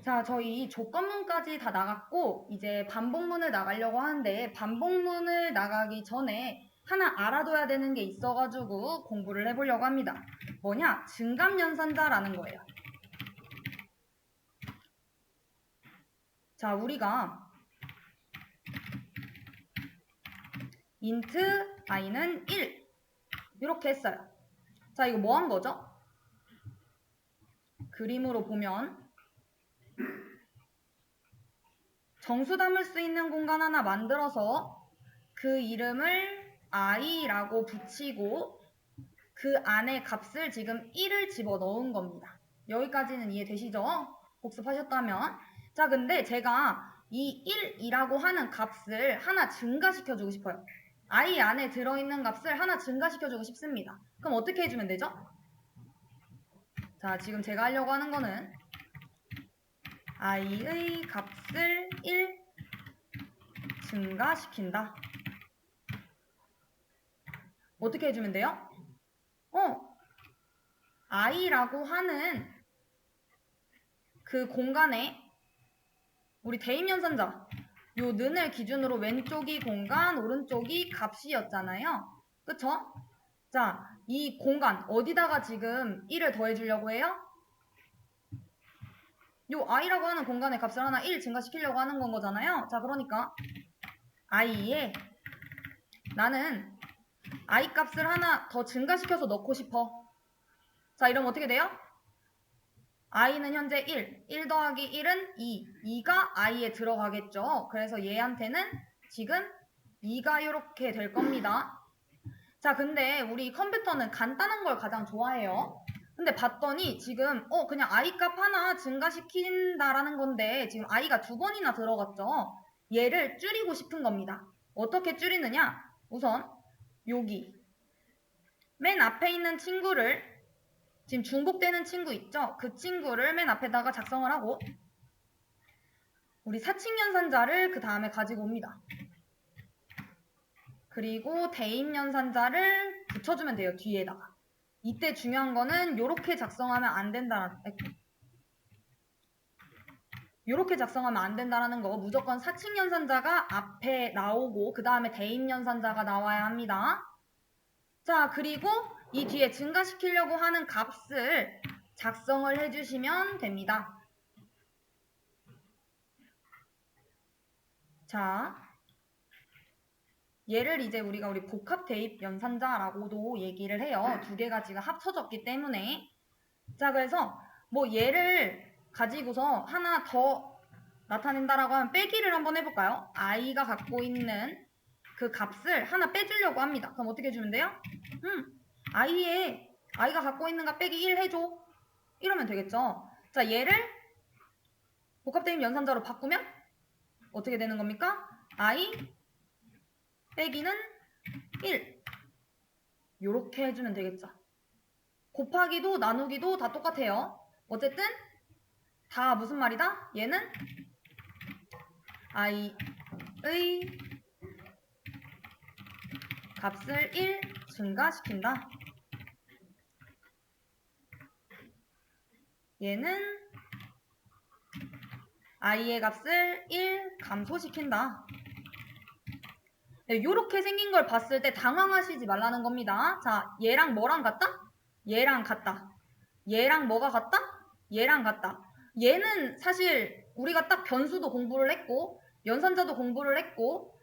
자, 저희 조건문까지 다 나갔고 이제 반복문을 나가려고 하는데 반복문을 나가기 전에 하나 알아둬야 되는 게 있어가지고 공부를 해보려고 합니다. 뭐냐? 증감연산자라는 거예요. 자, 우리가 int i는 1 이렇게 했어요. 자, 이거 뭐 한 거죠? 그림으로 보면 정수 담을 수 있는 공간 하나 만들어서 그 이름을 i라고 붙이고 그 안에 값을 지금 1을 집어넣은 겁니다. 여기까지는 이해되시죠? 복습하셨다면. 자, 근데 제가 이 1이라고 하는 값을 하나 증가시켜주고 싶어요. i 안에 들어있는 값을 하나 증가시켜주고 싶습니다. 그럼 어떻게 해주면 되죠? 자, 지금 제가 하려고 하는 거는 i의 값을 1 증가시킨다. 어떻게 해주면 돼요? i라고 하는 그 공간에 우리 대입연산자 요 는을 기준으로 왼쪽이 공간, 오른쪽이 값이었잖아요. 그쵸? 자, 이 공간 어디다가 지금 1을 더해주려고 해요? 요 i라고 하는 공간의 값을 하나 1 증가시키려고 하는 건 거잖아요. 자, 그러니까 i에 나는 i 값을 하나 더 증가시켜서 넣고 싶어. 자, 이러면 어떻게 돼요? i는 현재 1 더하기 1은 2가 i에 들어가겠죠. 그래서 얘한테는 지금 2가 이렇게 될 겁니다. 자, 근데 우리 컴퓨터는 간단한 걸 가장 좋아해요. 근데 봤더니 지금 그냥 i 값 하나 증가시킨다라는 건데 지금 i가 2번이나 들어갔죠. 얘를 줄이고 싶은 겁니다. 어떻게 줄이느냐? 우선 여기 맨 앞에 있는 친구를 지금 중복되는 친구 있죠? 그 친구를 맨 앞에다가 작성을 하고 우리 사칙연산자를 그 다음에 가지고 옵니다. 그리고 대입연산자를 붙여주면 돼요. 뒤에다가. 이때 중요한 거는 이렇게 작성하면 안 된다는 이렇게 작성하면 안 된다는 거. 무조건 사칙연산자가 앞에 나오고 그 다음에 대입연산자가 나와야 합니다. 자, 그리고 이 뒤에 증가시키려고 하는 값을 작성을 해주시면 됩니다. 자, 얘를 이제 우리가 우리 복합 대입 연산자라고도 얘기를 해요. 두 개가 지금 합쳐졌기 때문에. 자, 그래서 뭐 얘를 가지고서 하나 더 나타낸다라고 하면 빼기를 한번 해볼까요? i가 갖고 있는 그 값을 하나 빼주려고 합니다. 그럼 어떻게 해주면 돼요? i가 갖고 있는 값 빼기 1 해줘. 이러면 되겠죠. 자, 얘를 복합 대입 연산자로 바꾸면 어떻게 되는 겁니까? i 빼기는 1 요렇게 해주면 되겠죠. 곱하기도 나누기도 다 똑같아요. 어쨌든 다 무슨 말이다? 얘는 i의 값을 1 증가시킨다. 얘는 i의 값을 1 감소시킨다. 네, 이렇게 생긴 걸 봤을 때 당황하시지 말라는 겁니다. 자, 얘랑 뭐랑 같다? 얘랑 같다. 얘랑 뭐가 같다? 얘랑 같다. 얘는 사실 우리가 딱 변수도 공부를 했고 연산자도 공부를 했고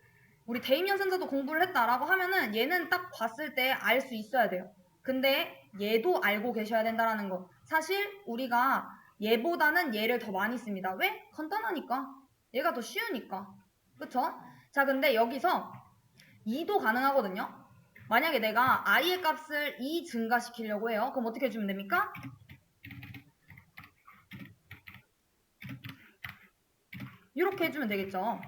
우리 대입연산자도 공부를 했다라고 하면은 얘는 딱 봤을 때 알 수 있어야 돼요. 근데 얘도 알고 계셔야 된다는 거. 사실 우리가 얘보다는 얘를 더 많이 씁니다. 왜? 간단하니까. 얘가 더 쉬우니까. 그쵸? 자, 근데 여기서 2도 가능하거든요. 만약에 내가 i의 값을 2 증가시키려고 해요. 그럼 어떻게 해주면 됩니까? 이렇게 해주면 되겠죠.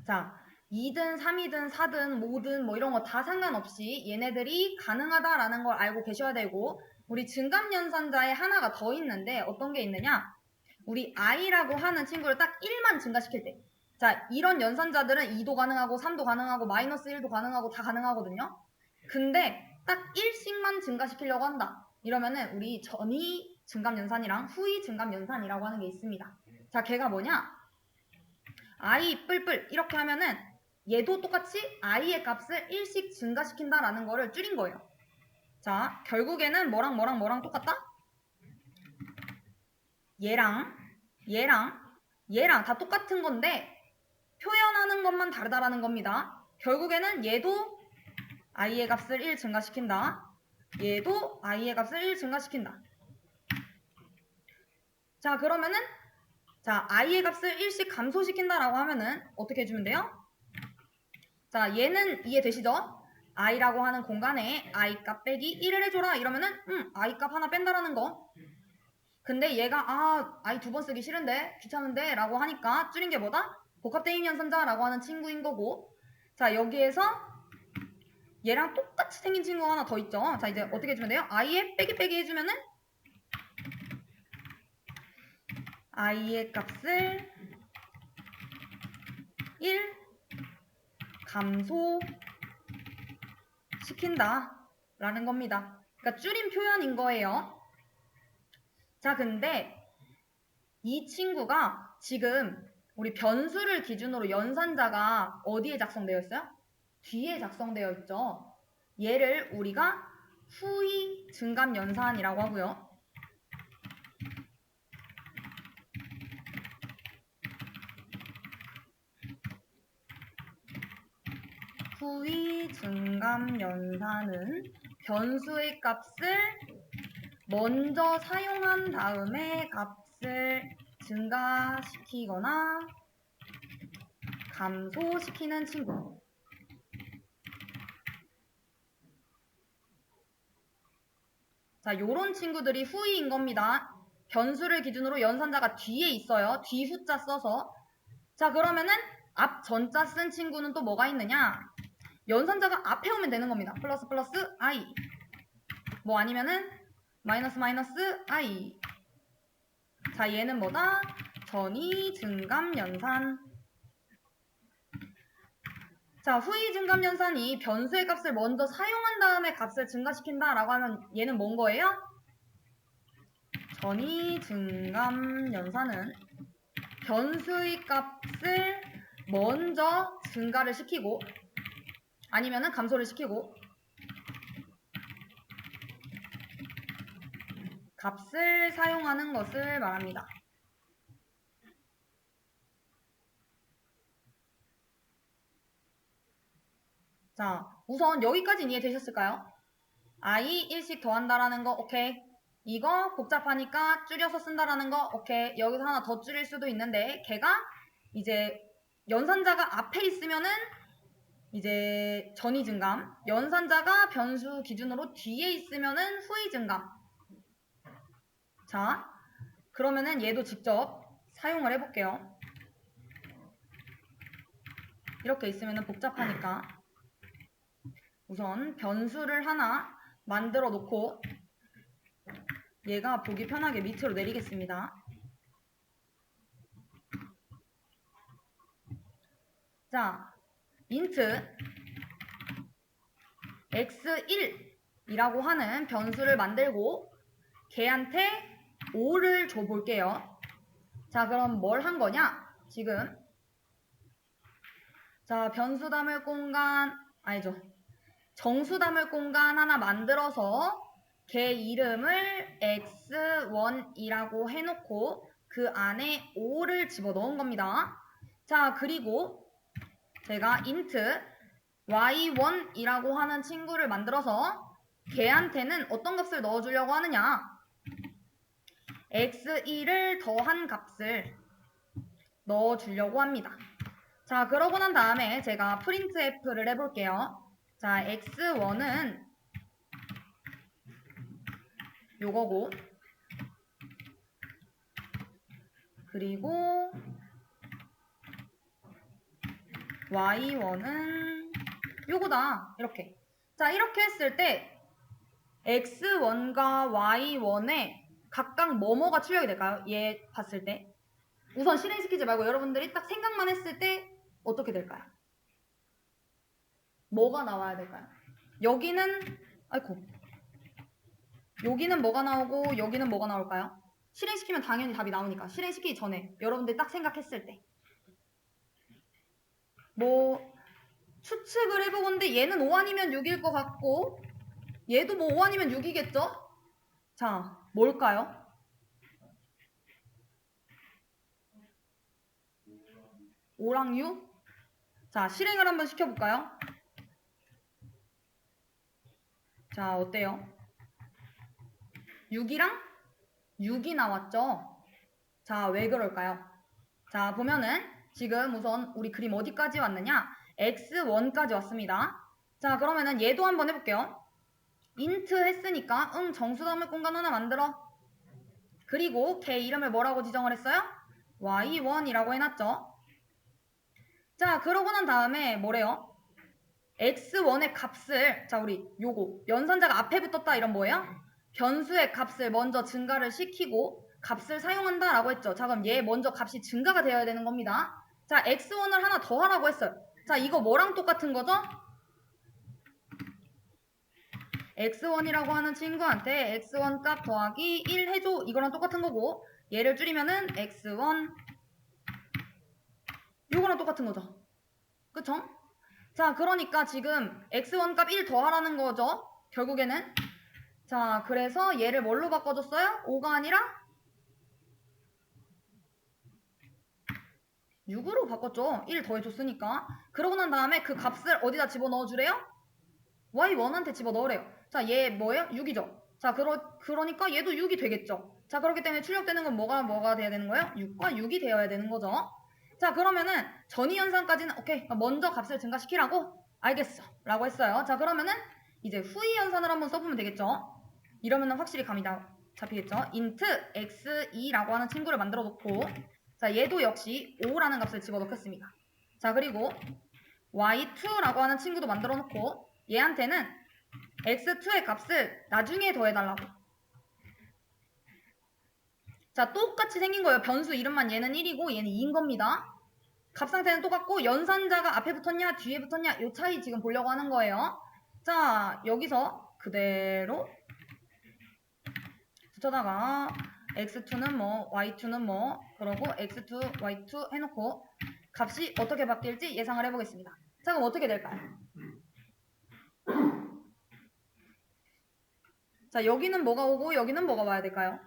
자, 2든 3이든 4든 5든 뭐 이런 거 다 상관없이 얘네들이 가능하다라는 걸 알고 계셔야 되고 우리 증감연산자에 하나가 더 있는데 어떤 게 있느냐? 우리 i라고 하는 친구를 딱 1만 증가시킬 때 자, 이런 연산자들은 2도 가능하고 3도 가능하고 마이너스 1도 가능하고 다 가능하거든요. 근데 딱 1씩만 증가시키려고 한다. 이러면은 우리 전이 증감연산이랑 후이 증감연산이라고 하는 게 있습니다. 자, 걔가 뭐냐? i 뿔뿔 이렇게 하면은 얘도 똑같이 i의 값을 1씩 증가시킨다라는 거를 줄인 거예요. 자, 결국에는 뭐랑 똑같다? 얘랑 다 똑같은 건데 표현하는 것만 다르다라는 겁니다. 결국에는 얘도 i의 값을 1 증가시킨다. 얘도 i의 값을 1 증가시킨다. 자, 그러면은 자, i의 값을 1씩 감소시킨다라고 하면은 어떻게 해주면 돼요? 자, 얘는 이해되시죠? i라고 하는 공간에 i 값 빼기 1을 해줘라 이러면은 i 값 하나 뺀다라는 거. 근데 얘가 i 2번 쓰기 싫은데 귀찮은데 라고 하니까 줄인 게 뭐다? 복합대입 연산자라고 하는 친구인 거고. 자, 여기에서 얘랑 똑같이 생긴 친구가 하나 더 있죠. 자, 이제 어떻게 해주면 돼요? i에 빼기 해주면은 i의 값을 1 감소시킨다 라는 겁니다. 그러니까 줄인 표현인 거예요. 자, 근데 이 친구가 지금 우리 변수를 기준으로 연산자가 어디에 작성되어 있어요? 뒤에 작성되어 있죠. 얘를 우리가 후이 증감연산이라고 하고요. 후이 증감연산은 변수의 값을 먼저 사용한 다음에 값을 증가시키거나 감소시키는 친구. 자, 요런 친구들이 후이인 겁니다. 변수를 기준으로 연산자가 뒤에 있어요. 뒤 후자 써서. 자, 그러면은 앞 전자 쓴 친구는 또 뭐가 있느냐? 연산자가 앞에 오면 되는 겁니다. 플러스 i. 뭐 아니면은 마이너스 i. 자, 얘는 뭐다? 전이 증감연산. 자, 후이 증감연산이 변수의 값을 먼저 사용한 다음에 값을 증가시킨다라고 하면 얘는 뭔 거예요? 전이 증감연산은 변수의 값을 먼저 증가를 시키고 아니면은 감소를 시키고 값을 사용하는 것을 말합니다. 자, 우선 여기까지는 이해되셨을까요? i 1씩 더한다라는 거 오케이. 이거 복잡하니까 줄여서 쓴다라는 거 오케이. 여기서 하나 더 줄일 수도 있는데 걔가 이제 연산자가 앞에 있으면은 이제 전이 증감, 연산자가 변수 기준으로 뒤에 있으면은 후이 증감. 자, 그러면은 얘도 직접 사용을 해볼게요. 이렇게 있으면은 복잡하니까 우선 변수를 하나 만들어 놓고 얘가 보기 편하게 밑으로 내리겠습니다. 자, 인트 x1이라고 하는 변수를 만들고 걔한테 5를 줘볼게요. 자, 그럼 뭘 한 거냐? 지금 자, 변수 담을 공간 아니죠. 정수 담을 공간 하나 만들어서 걔 이름을 x1이라고 해놓고 그 안에 5를 집어넣은 겁니다. 자, 그리고 제가 int y1이라고 하는 친구를 만들어서 걔한테는 어떤 값을 넣어주려고 하느냐? x1을 더한 값을 넣어주려고 합니다. 자, 그러고 난 다음에 제가 printf를 해볼게요. 자, x1은 요거고 그리고 y1은 요거다. 이렇게. 자, 이렇게 했을 때 x1과 y1에 각각 뭐뭐가 출력이 될까요? 얘 봤을 때. 우선 실행시키지 말고 여러분들이 딱 생각만 했을 때 어떻게 될까요? 뭐가 나와야 될까요? 여기는 아이고. 여기는 뭐가 나오고 여기는 뭐가 나올까요? 실행시키면 당연히 답이 나오니까. 실행시키기 전에 여러분들 딱 생각했을 때. 뭐 추측을 해보건데 얘는 5 아니면 6일 것 같고 얘도 뭐 5 아니면 6이겠죠? 자, 뭘까요? 오랑 6? 자, 실행을 한번 시켜볼까요? 자, 어때요? 6이랑 6이 나왔죠? 자, 왜 그럴까요? 자, 보면은 지금 우선 우리 그림 어디까지 왔느냐? x1까지 왔습니다. 자, 그러면은 얘도 한번 해볼게요. int 했으니까 정수담을 공간 하나 만들어. 그리고 걔 이름을 뭐라고 지정을 했어요? y1이라고 해놨죠. 자, 그러고 난 다음에 뭐래요? x1의 값을, 자, 우리 요거 연산자가 앞에 붙었다 이런 뭐예요? 변수의 값을 먼저 증가를 시키고 값을 사용한다 라고 했죠. 자, 그럼 얘 먼저 값이 증가가 되어야 되는 겁니다. 자, x1을 하나 더 하라고 했어요. 자, 이거 뭐랑 똑같은 거죠? x1이라고 하는 친구한테 x1 값 더하기 1 해줘. 이거랑 똑같은 거고 얘를 줄이면은 x1 요거랑 똑같은 거죠. 그쵸? 자, 그러니까 지금 x1 값 1 더하라는 거죠. 결국에는. 자, 그래서 얘를 뭘로 바꿔줬어요? 5가 아니라 6으로 바꿨죠. 1 더해줬으니까. 그러고 난 다음에 그 값을 어디다 집어넣어 주래요? y1한테 집어넣으래요. 자, 얘 뭐예요? 6이죠. 자, 그러니까 얘도 6이 되겠죠. 자, 그렇기 때문에 출력되는 건 뭐가 돼야 되는 거예요? 6과 6이 되어야 되는 거죠. 자, 그러면은 전이현상까지는 오케이. 먼저 값을 증가시키라고? 알겠어. 라고 했어요. 자, 그러면은 이제 후이현산을 한번 써보면 되겠죠. 이러면은 확실히 감이 잡히겠죠. int x2라고 하는 친구를 만들어 놓고 자, 얘도 역시 5라는 값을 집어넣겠습니다. 자, 그리고 y2라고 하는 친구도 만들어 놓고 얘한테는 x2의 값을 나중에 더해달라고. 자, 똑같이 생긴 거예요. 변수 이름만 얘는 1이고 얘는 2인 겁니다. 값 상태는 똑같고 연산자가 앞에 붙었냐 뒤에 붙었냐 요 차이 지금 보려고 하는 거예요. 자, 여기서 그대로 붙여다가 x2는 뭐 y2는 뭐 그러고 x2 y2 해놓고 값이 어떻게 바뀔지 예상을 해보겠습니다. 자, 그럼 어떻게 될까요? 자, 여기는 뭐가 오고 여기는 뭐가 와야 될까요?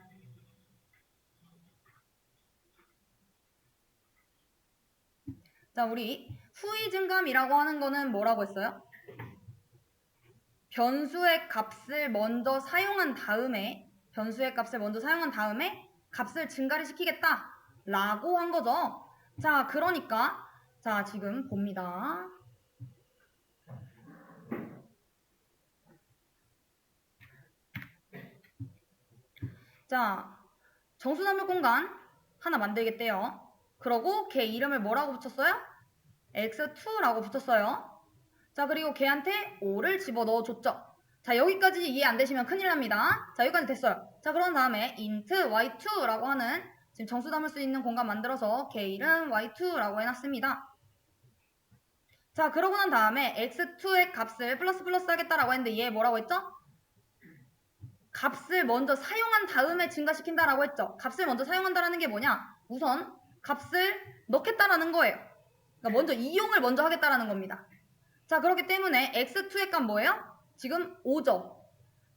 자, 우리 후이 증감이라고 하는 거는 뭐라고 했어요? 변수의 값을 먼저 사용한 다음에 값을 증가를 시키겠다 라고 한 거죠. 자, 그러니까 자, 지금 봅니다. 자, 정수단물 공간 하나 만들겠대요. 그러고 걔 이름을 뭐라고 붙였어요? x2라고 붙였어요. 자, 그리고 걔한테 5를 집어넣어 줬죠. 자, 여기까지 이해 안 되시면 큰일 납니다. 자, 여기까지 됐어요. 자, 그런 다음에 int y2라고 하는 지금 정수 담을 수 있는 공간 만들어서 걔 이름 y2라고 해놨습니다. 자, 그러고 난 다음에 x2의 값을 플러스 하겠다라고 했는데 얘 뭐라고 했죠? 값을 먼저 사용한 다음에 증가시킨다라고 했죠. 값을 먼저 사용한다라는 게 뭐냐? 우선 값을 넣겠다라는 거예요. 그러니까 먼저 이용을 먼저 하겠다라는 겁니다. 자, 그렇기 때문에 x2의 값 뭐예요? 지금 5죠.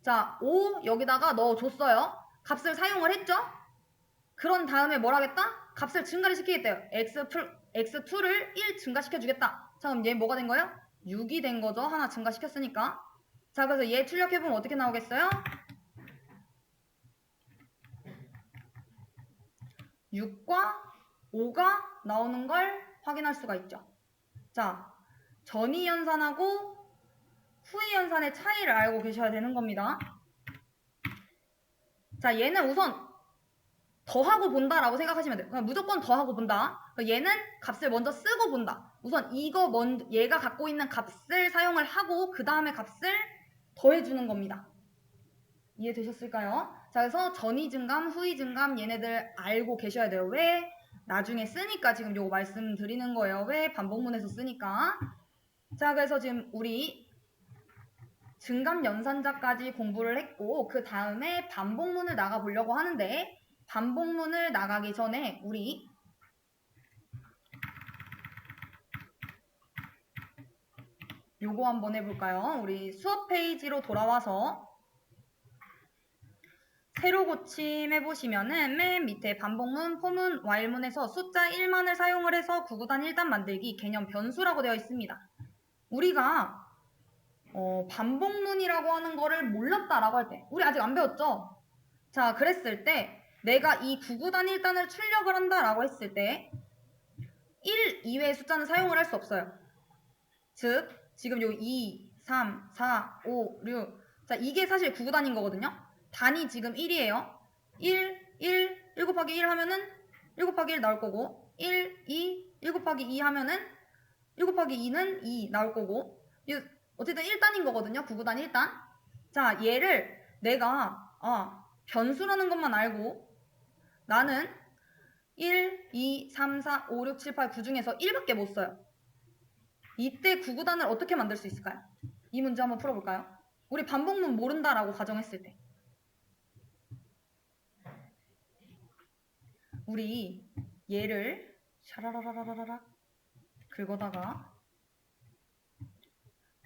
자, 5 여기다가 넣어줬어요. 값을 사용을 했죠? 그런 다음에 뭘 하겠다? 값을 증가를 시키겠대요. x2를 1 증가시켜주겠다. 자, 그럼 얘 뭐가 된 거예요? 6이 된 거죠. 하나 증가시켰으니까. 자, 그래서 얘 출력해보면 어떻게 나오겠어요? 6과 5가 나오는 걸 확인할 수가 있죠. 자, 전이연산하고 후이연산의 차이를 알고 계셔야 되는 겁니다. 자, 얘는 우선 더하고 본다라고 생각하시면 돼요. 그냥 무조건 더하고 본다. 얘는 값을 먼저 쓰고 본다. 우선 얘가 갖고 있는 값을 사용을 하고 그 다음에 값을 더해주는 겁니다. 이해되셨을까요? 자, 그래서 전이 증감, 후이 증감 얘네들 알고 계셔야 돼요. 왜? 나중에 쓰니까 지금 요거 말씀드리는 거예요. 왜? 반복문에서 쓰니까. 자, 그래서 지금 우리 증감 연산자까지 공부를 했고 그 다음에 반복문을 나가보려고 하는데 반복문을 나가기 전에 우리 요거 한번 해볼까요? 우리 수업 페이지로 돌아와서 세로 고침 해보시면은 맨 밑에 반복문, 포문, while문에서 숫자 1만을 사용을 해서 구구단 1단 만들기 개념 변수라고 되어 있습니다. 우리가 반복문이라고 하는 거를 몰랐다라고 할 때 우리 아직 안 배웠죠? 자, 그랬을 때 내가 이 구구단 1단을 출력을 한다라고 했을 때 1 이외의 숫자는 사용을 할 수 없어요. 즉 지금 요 2, 3, 4, 5, 6 자, 이게 사실 구구단인 거거든요. 단이 지금 1이에요. 1, 1 곱하기 1 하면은 1 곱하기 1 나올 거고 1, 2, 1 곱하기 2 하면은 1 곱하기 2는 2 나올 거고 어쨌든 1단인 거거든요. 구구단 1단. 자, 얘를 내가 변수라는 것만 알고 나는 1, 2, 3, 4, 5, 6, 7, 8, 9 중에서 1밖에 못 써요. 이때 구구단을 어떻게 만들 수 있을까요? 이 문제 한번 풀어볼까요? 우리 반복문 모른다라고 가정했을 때 우리 얘를 샤라라라라라 긁어다가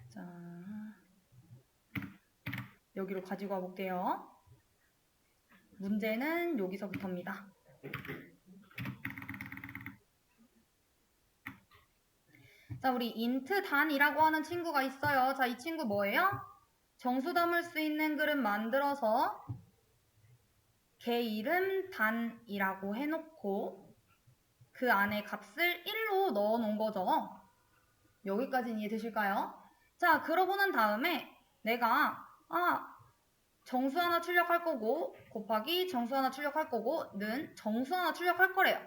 자 여기로 가지고 와볼게요. 문제는 여기서부터입니다. 자, 우리 int 단이라고 하는 친구가 있어요. 자, 이 친구 뭐예요? 정수 담을 수 있는 그릇 만들어서 걔 이름 단이라고 해놓고 그 안에 값을 1로 넣어 놓은 거죠. 여기까지는 이해되실까요? 자, 그러고 난 다음에 내가 정수 하나 출력할 거고 곱하기 정수 하나 출력할 거고 는 정수 하나 출력할 거래요.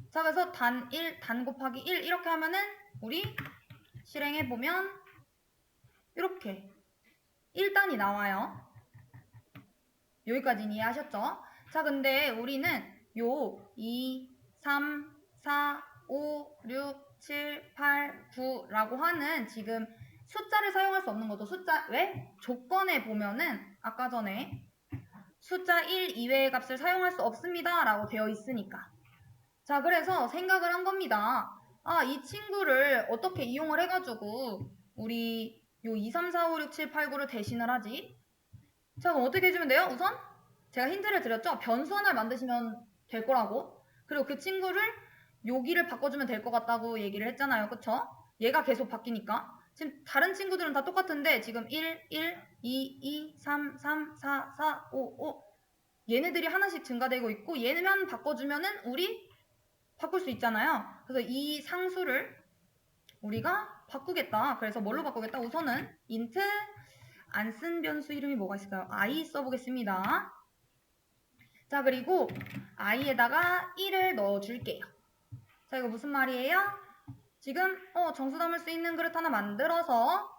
자, 그래서 단 1, 단 곱하기 1 이렇게 하면은 우리 실행해보면 이렇게 1단이 나와요. 여기까지는 이해하셨죠? 자, 근데 우리는 요 2, 3, 4, 5, 6, 7, 8, 9라고 하는 지금 숫자를 사용할 수 없는 거죠. 숫자 왜? 조건에 보면은 아까 전에 숫자 1 이외의 값을 사용할 수 없습니다 라고 되어 있으니까. 자, 그래서 생각을 한 겁니다. 이 친구를 어떻게 이용을 해가지고 우리 요 2, 3, 4, 5, 6, 7, 8, 9를 대신을 하지? 자, 그럼 어떻게 해주면 돼요? 우선 제가 힌트를 드렸죠? 변수 하나를 만드시면 될 거라고. 그리고 그 친구를 여기를 바꿔주면 될 것 같다고 얘기를 했잖아요. 그쵸? 얘가 계속 바뀌니까. 지금 다른 친구들은 다 똑같은데 지금 1, 1, 2, 2, 3, 3, 4, 4, 5, 5 얘네들이 하나씩 증가되고 있고 얘네만 바꿔주면은 우리 바꿀 수 있잖아요. 그래서 이 상수를 우리가 바꾸겠다. 그래서 뭘로 바꾸겠다? 우선은 int 안 쓴 변수 이름이 뭐가 있을까요? i 써보겠습니다. 자, 그리고 i에다가 1을 넣어줄게요. 자, 이거 무슨 말이에요? 지금 정수 담을 수 있는 그릇 하나 만들어서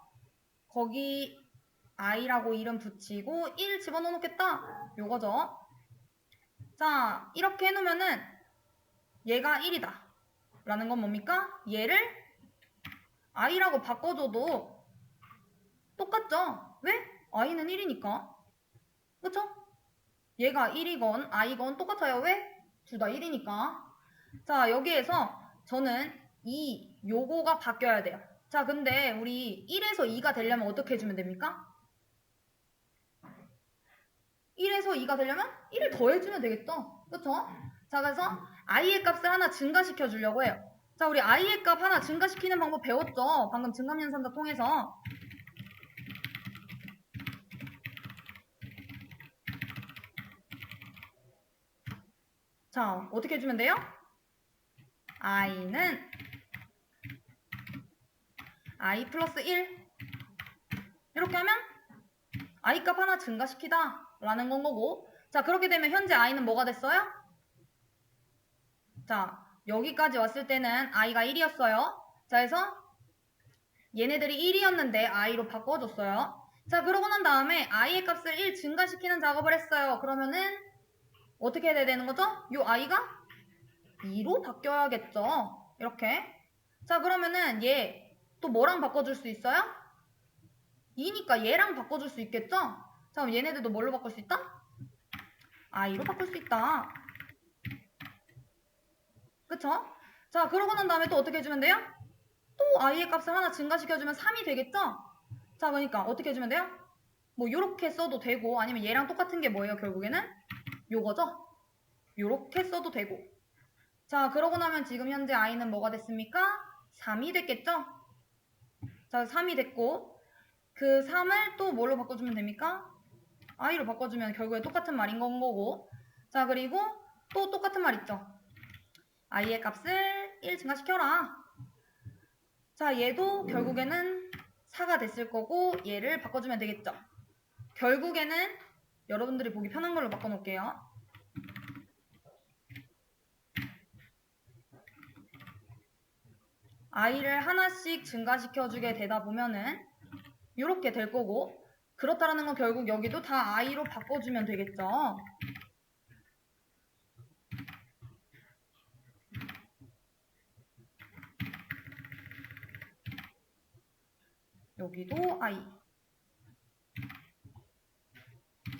거기 i라고 이름 붙이고 1 집어넣어 놓겠다. 요거죠. 자, 이렇게 해놓으면은 얘가 1이다. 라는 건 뭡니까? 얘를 i라고 바꿔줘도 똑같죠? 왜? i는 1이니까. 그쵸? 얘가 1이건 i건 똑같아요. 왜? 둘 다 1이니까. 자, 여기에서 저는 요거가 바뀌어야 돼요. 자, 근데 우리 1에서 2가 되려면 어떻게 해주면 됩니까? 1에서 2가 되려면 1을 더해주면 되겠죠? 그쵸? 자, 그래서 i의 값을 하나 증가시켜 주려고 해요. 자, 우리 i의 값 하나 증가시키는 방법 배웠죠? 방금 증감연산자 통해서. 자, 어떻게 해주면 돼요? i는 i 플러스 1 이렇게 하면 i 값 하나 증가시키다 라는 건 거고. 자, 그렇게 되면 현재 i는 뭐가 됐어요? 자, 여기까지 왔을 때는 i가 1이었어요. 자, 그래서 얘네들이 1이었는데 i로 바꿔줬어요. 자, 그러고 난 다음에 i의 값을 1 증가시키는 작업을 했어요. 그러면은 어떻게 해야 되는 거죠? 요 i가 2로 바뀌어야겠죠. 이렇게. 자, 그러면은 얘 또 뭐랑 바꿔줄 수 있어요? 2니까 얘랑 바꿔줄 수 있겠죠? 자, 그럼 얘네들도 뭘로 바꿀 수 있다? i로 바꿀 수 있다. 그쵸? 자, 그러고 난 다음에 또 어떻게 해주면 돼요? 또 i의 값을 하나 증가시켜주면 3이 되겠죠? 자, 그러니까 어떻게 해주면 돼요? 뭐 요렇게 써도 되고 아니면 얘랑 똑같은 게 뭐예요? 결국에는 요거죠? 요렇게 써도 되고. 자, 그러고 나면 지금 현재 i는 뭐가 됐습니까? 3이 됐겠죠? 자, 3이 됐고 그 3을 또 뭘로 바꿔주면 됩니까? i로 바꿔주면 결국에 똑같은 말인 건 거고. 자, 그리고 또 똑같은 말 있죠? i의 값을 1 증가시켜라. 자, 얘도 결국에는 4가 됐을 거고 얘를 바꿔주면 되겠죠? 결국에는 여러분들이 보기 편한 걸로 바꿔놓을게요. i를 하나씩 증가시켜주게 되다 보면은 이렇게 될 거고 그렇다라는 건 결국 여기도 다 i로 바꿔주면 되겠죠. 여기도 i,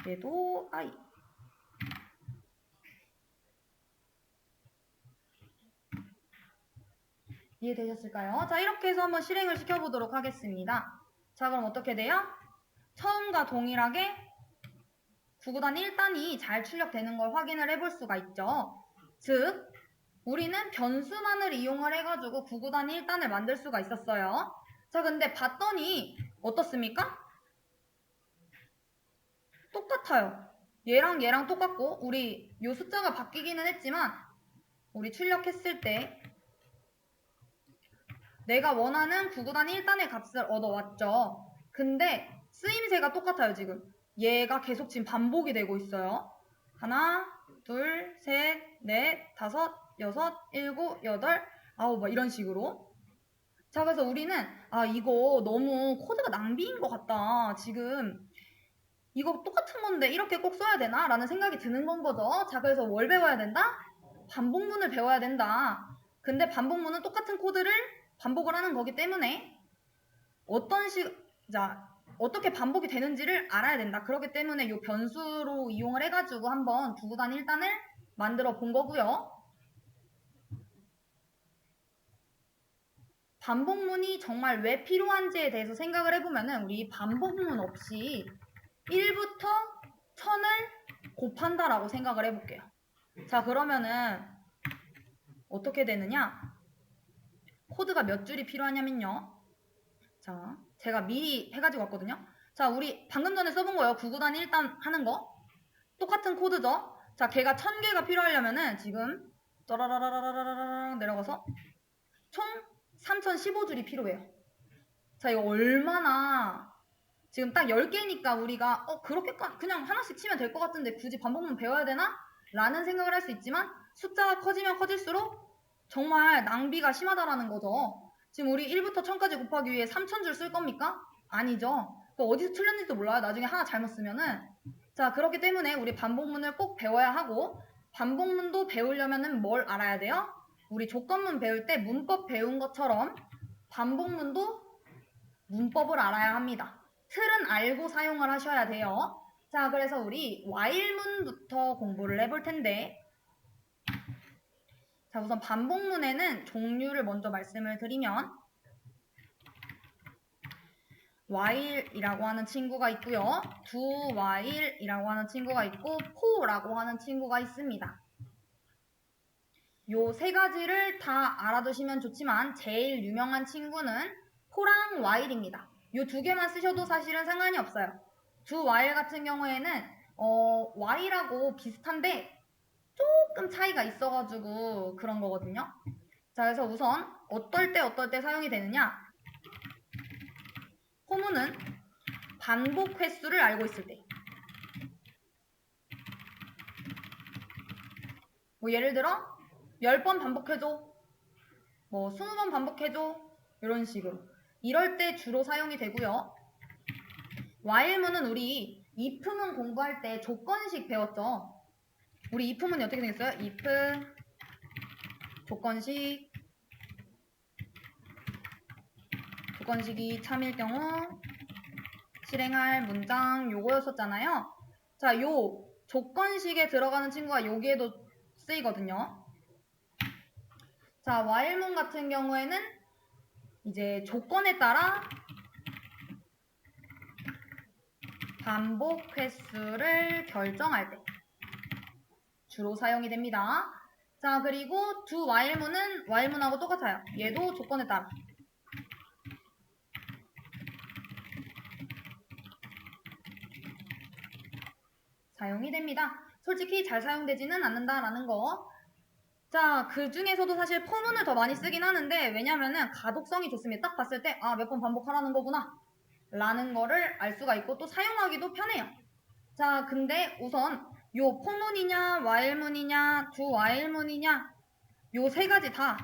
얘도 i. 이해되셨을까요? 자, 이렇게 해서 한번 실행을 시켜보도록 하겠습니다. 자, 그럼 어떻게 돼요? 처음과 동일하게 9구단 1단이 잘 출력되는 걸 확인을 해볼 수가 있죠. 즉, 우리는 변수만을 이용을 해가지고 9구단 1단을 만들 수가 있었어요. 자, 근데 봤더니 어떻습니까? 똑같아요. 얘랑 똑같고 우리 요 숫자가 바뀌기는 했지만 우리 출력했을 때 내가 원하는 9구단 1단의 값을 얻어왔죠. 근데 쓰임새가 똑같아요, 지금. 얘가 계속 지금 반복이 되고 있어요. 하나, 둘, 셋, 넷, 다섯, 여섯, 일곱, 여덟, 아홉, 막 이런 식으로. 자, 그래서 우리는 이거 너무 코드가 낭비인 것 같다. 지금 이거 똑같은 건데 이렇게 꼭 써야 되나? 라는 생각이 드는 건 거죠. 자, 그래서 뭘 배워야 된다? 반복문을 배워야 된다. 근데 반복문은 똑같은 코드를 반복을 하는 거기 때문에 어떻게 반복이 되는지를 알아야 된다. 그렇기 때문에 이 변수로 이용을 해가지고 한번 9구단 1단을 만들어 본 거고요. 반복문이 정말 왜 필요한지에 대해서 생각을 해보면은 우리 반복문 없이 1부터 1000을 곱한다라고 생각을 해볼게요. 자, 그러면은 어떻게 되느냐? 코드가 몇 줄이 필요하냐면요. 자, 제가 미리 해가지고 왔거든요. 자, 우리 방금 전에 써본 거예요. 9구단 1단 하는 거. 똑같은 코드죠. 자, 걔가 1000개가 필요하려면은 지금 떠라라라라라라라 내려가서 총 3015줄이 필요해요. 자, 이거 얼마나 지금 딱 10개니까 우리가 그렇게 그냥 하나씩 치면 될 것 같은데 굳이 반복문 배워야 되나? 라는 생각을 할 수 있지만 숫자가 커지면 커질수록 정말 낭비가 심하다라는 거죠. 지금 우리 1부터 1000까지 곱하기 위해 3000줄 쓸 겁니까? 아니죠. 어디서 틀렸는지도 몰라요. 나중에 하나 잘못 쓰면은. 자, 그렇기 때문에 우리 반복문을 꼭 배워야 하고 반복문도 배우려면은 뭘 알아야 돼요? 우리 조건문 배울 때 문법 배운 것처럼 반복문도 문법을 알아야 합니다. 틀은 알고 사용을 하셔야 돼요. 자, 그래서 우리 while문부터 공부를 해볼 텐데 자, 우선 반복문에는 종류를 먼저 말씀을 드리면 while이라고 하는 친구가 있고요. do while이라고 하는 친구가 있고 for라고 하는 친구가 있습니다. 요 세 가지를 다 알아두시면 좋지만 제일 유명한 친구는 for랑 while입니다. 요 두 개만 쓰셔도 사실은 상관이 없어요. do while 같은 경우에는 while하고 비슷한데 조금 차이가 있어가지고 그런 거거든요. 자, 그래서 우선 어떨 때 사용이 되느냐? 포문은 반복 횟수를 알고 있을 때. 뭐 예를 들어 10번 반복해줘. 뭐 20번 반복해줘. 이런 식으로. 이럴 때 주로 사용이 되고요. while문은 우리 if문 공부할 때 조건식 배웠죠. 우리 if문이 어떻게 생겼어요? if 조건식이 참일 경우 실행할 문장 요거였었잖아요. 자, 요 조건식에 들어가는 친구가 여기에도 쓰이거든요. 자, while문 같은 경우에는 이제 조건에 따라 반복 횟수를 결정할 때 주로 사용이 됩니다. 자, 그리고 do while문은 while문하고 똑같아요. 얘도 조건에 따라 사용이 됩니다. 솔직히 잘 사용되지는 않는다라는 거. 자, 그 중에서도 사실 for문을 더 많이 쓰긴 하는데 왜냐면은 가독성이 좋습니다. 딱 봤을 때 몇 번 반복하라는 거구나 라는 거를 알 수가 있고 또 사용하기도 편해요. 자, 근데 우선 요 for문이냐 while문이냐 do while문이냐 요 세 가지 다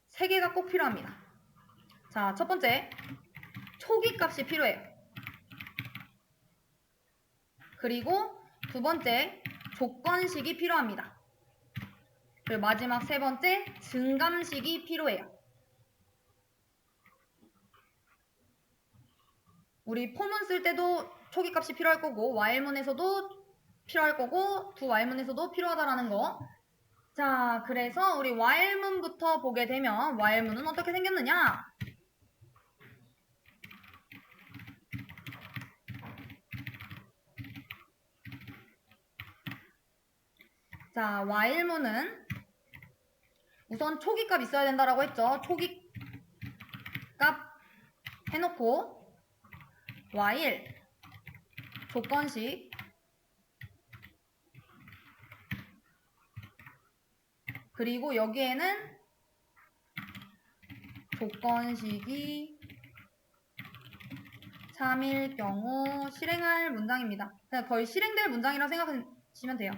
세 개가 꼭 필요합니다. 자, 첫 번째 초기 값이 필요해요. 그리고 두 번째 조건식이 필요합니다. 그리고 마지막 세 번째 증감식이 필요해요. 우리 포문 쓸 때도 초기 값이 필요할 거고 while문에서도 필요할 거고 do while문에서도 필요하다라는 거. 자, 그래서 우리 while문부터 보게 되면 while문은 어떻게 생겼느냐? 자, while문은 우선 초기 값 있어야 된다라고 했죠. 초기 값 해놓고 while 조건식 그리고 여기에는 조건식이 3일 경우 실행할 문장입니다. 그냥 거의 실행될 문장이라고 생각하시면 돼요.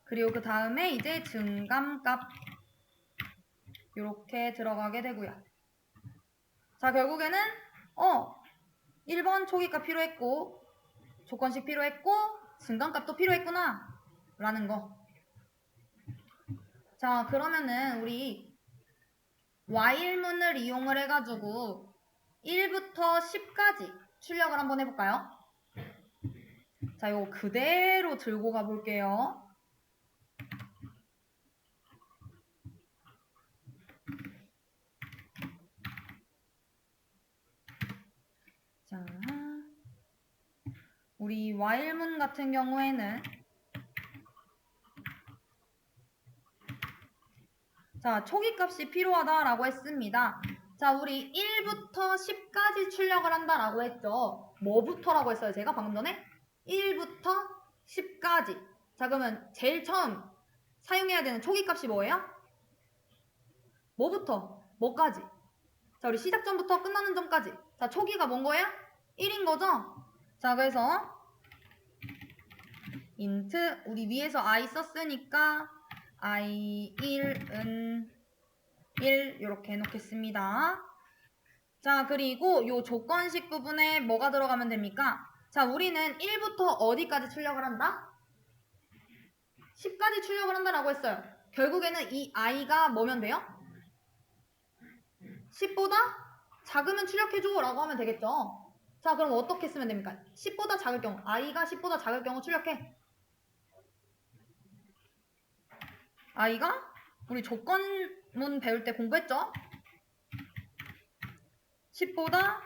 그리고 그 다음에 이제 증감값 이렇게 들어가게 되고요. 자, 결국에는 1번 초기값 필요했고 조건식 필요했고 증감값도 필요했구나 라는 거. 자, 그러면은 우리 while문을 이용을 해가지고 1부터 10까지 출력을 한번 해볼까요? 자, 이거 그대로 들고 가볼게요. 자, 우리 while문 같은 경우에는 자, 초기 값이 필요하다라고 했습니다. 자, 우리 1부터 10까지 출력을 한다라고 했죠. 뭐부터라고 했어요? 제가 방금 전에 1부터 10까지. 자, 그러면 제일 처음 사용해야 되는 초기 값이 뭐예요? 뭐부터? 뭐까지? 자, 우리 시작 전부터 끝나는 전까지. 자, 초기가 뭔 거예요? 1인 거죠? 자, 그래서 int 우리 위에서 i 썼으니까 i 1은 1 이렇게 해놓겠습니다. 자, 그리고 요 조건식 부분에 뭐가 들어가면 됩니까? 자, 우리는 1부터 어디까지 출력을 한다? 10까지 출력을 한다라고 했어요. 결국에는 이 i가 뭐면 돼요? 10보다 작으면 출력해줘 라고 하면 되겠죠. 자, 그럼 어떻게 쓰면 됩니까? 10보다 작을 경우 i가 10보다 작을 경우 출력해. i가 우리 조건문 배울 때 공부했죠? 10보다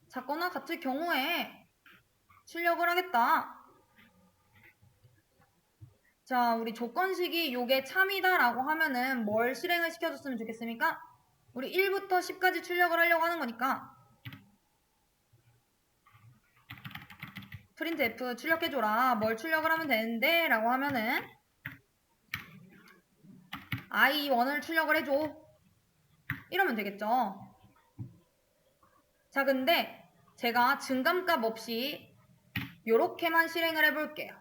작거나 같을 경우에 출력을 하겠다. 자, 우리 조건식이 요게 참이다 라고 하면은 뭘 실행을 시켜줬으면 좋겠습니까? 우리 1부터 10까지 출력을 하려고 하는 거니까 printf 출력해줘라. 뭘 출력을 하면 되는데 라고 하면은 i1을 출력을 해줘. 이러면 되겠죠. 자, 근데 제가 증감값 없이 요렇게만 실행을 해볼게요.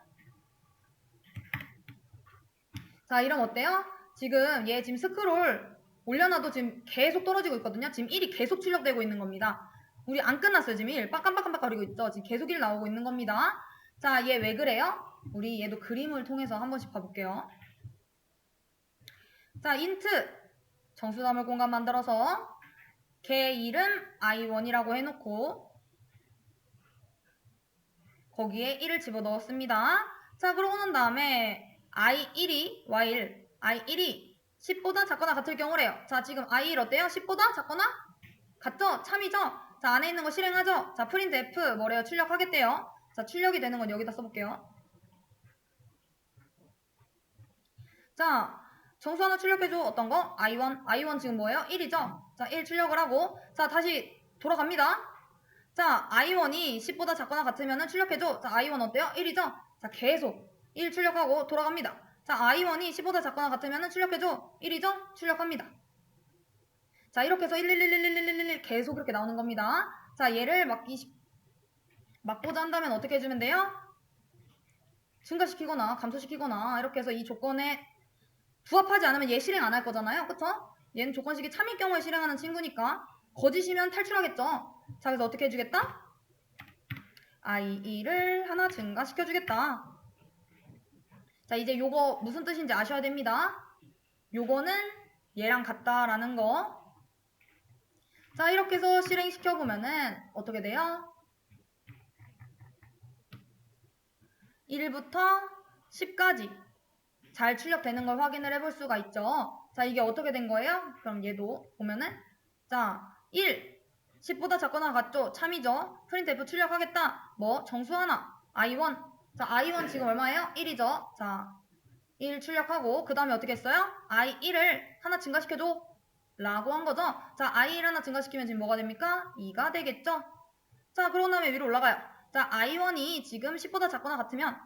자, 이러면 어때요? 지금 얘 지금 스크롤 올려놔도 지금 계속 떨어지고 있거든요. 지금 1이 계속 출력되고 있는 겁니다. 우리 안 끝났어요. 지금 1 빡깜빡깜빡거리고 있죠. 지금 계속 1 나오고 있는 겁니다. 자, 얘 왜 그래요? 우리 얘도 그림을 통해서 한 번씩 봐볼게요. 자, int 정수담을 공간 만들어서 걔 이름 I1이라고 해놓고 거기에 1을 집어넣었습니다. 자, 그러고 난 다음에 I1이 Y1, I1이 10보다 작거나 같을 경우래요. 자, 지금 I1 어때요? 10보다 작거나 같죠? 참이죠? 자, 안에 있는 거 실행하죠? 자, 프린트 F 뭐래요? 출력하겠대요. 자, 출력이 되는 건 여기다 써볼게요. 자, 정수 하나 출력해줘. 어떤 거? I1. I1 지금 뭐예요? 1이죠? 자, 1 출력을 하고. 자, 다시 돌아갑니다. 자, I1이 10보다 작거나 같으면 출력해줘. 자, I1 어때요? 1이죠? 자, 계속 1 출력하고 돌아갑니다. 자, I1이 10보다 작거나 같으면 출력해줘. 1이죠? 출력합니다. 자, 이렇게 해서 1111111 계속 이렇게 나오는 겁니다. 자, 얘를 막고자 한다면 어떻게 해주면 돼요? 증가시키거나 감소시키거나 이렇게 해서 이 조건에 부합하지 않으면 얘 실행 안 할 거잖아요. 그쵸? 얘는 조건식이 참일 경우에 실행하는 친구니까 거짓이면 탈출하겠죠. 자, 그래서 어떻게 해주겠다? I2를 하나 증가시켜주겠다. 자, 이제 요거 무슨 뜻인지 아셔야 됩니다. 요거는 얘랑 같다라는 거. 자, 이렇게 해서 실행시켜보면은 어떻게 돼요? 1부터 10까지 잘 출력되는 걸 확인을 해볼 수가 있죠. 자, 이게 어떻게 된 거예요? 그럼 얘도 보면은 자, 1, 10보다 작거나 같죠? 참이죠? 프린트 F 출력하겠다. 뭐? 정수 하나. I1. 자, I1 지금 얼마예요? 1이죠? 자, 1 출력하고 그 다음에 어떻게 했어요? I1을 하나 증가시켜줘. 라고 한 거죠? 자, I1 하나 증가시키면 지금 뭐가 됩니까? 2가 되겠죠? 자, 그런 다음에 위로 올라가요. 자, I1이 지금 10보다 작거나 같으면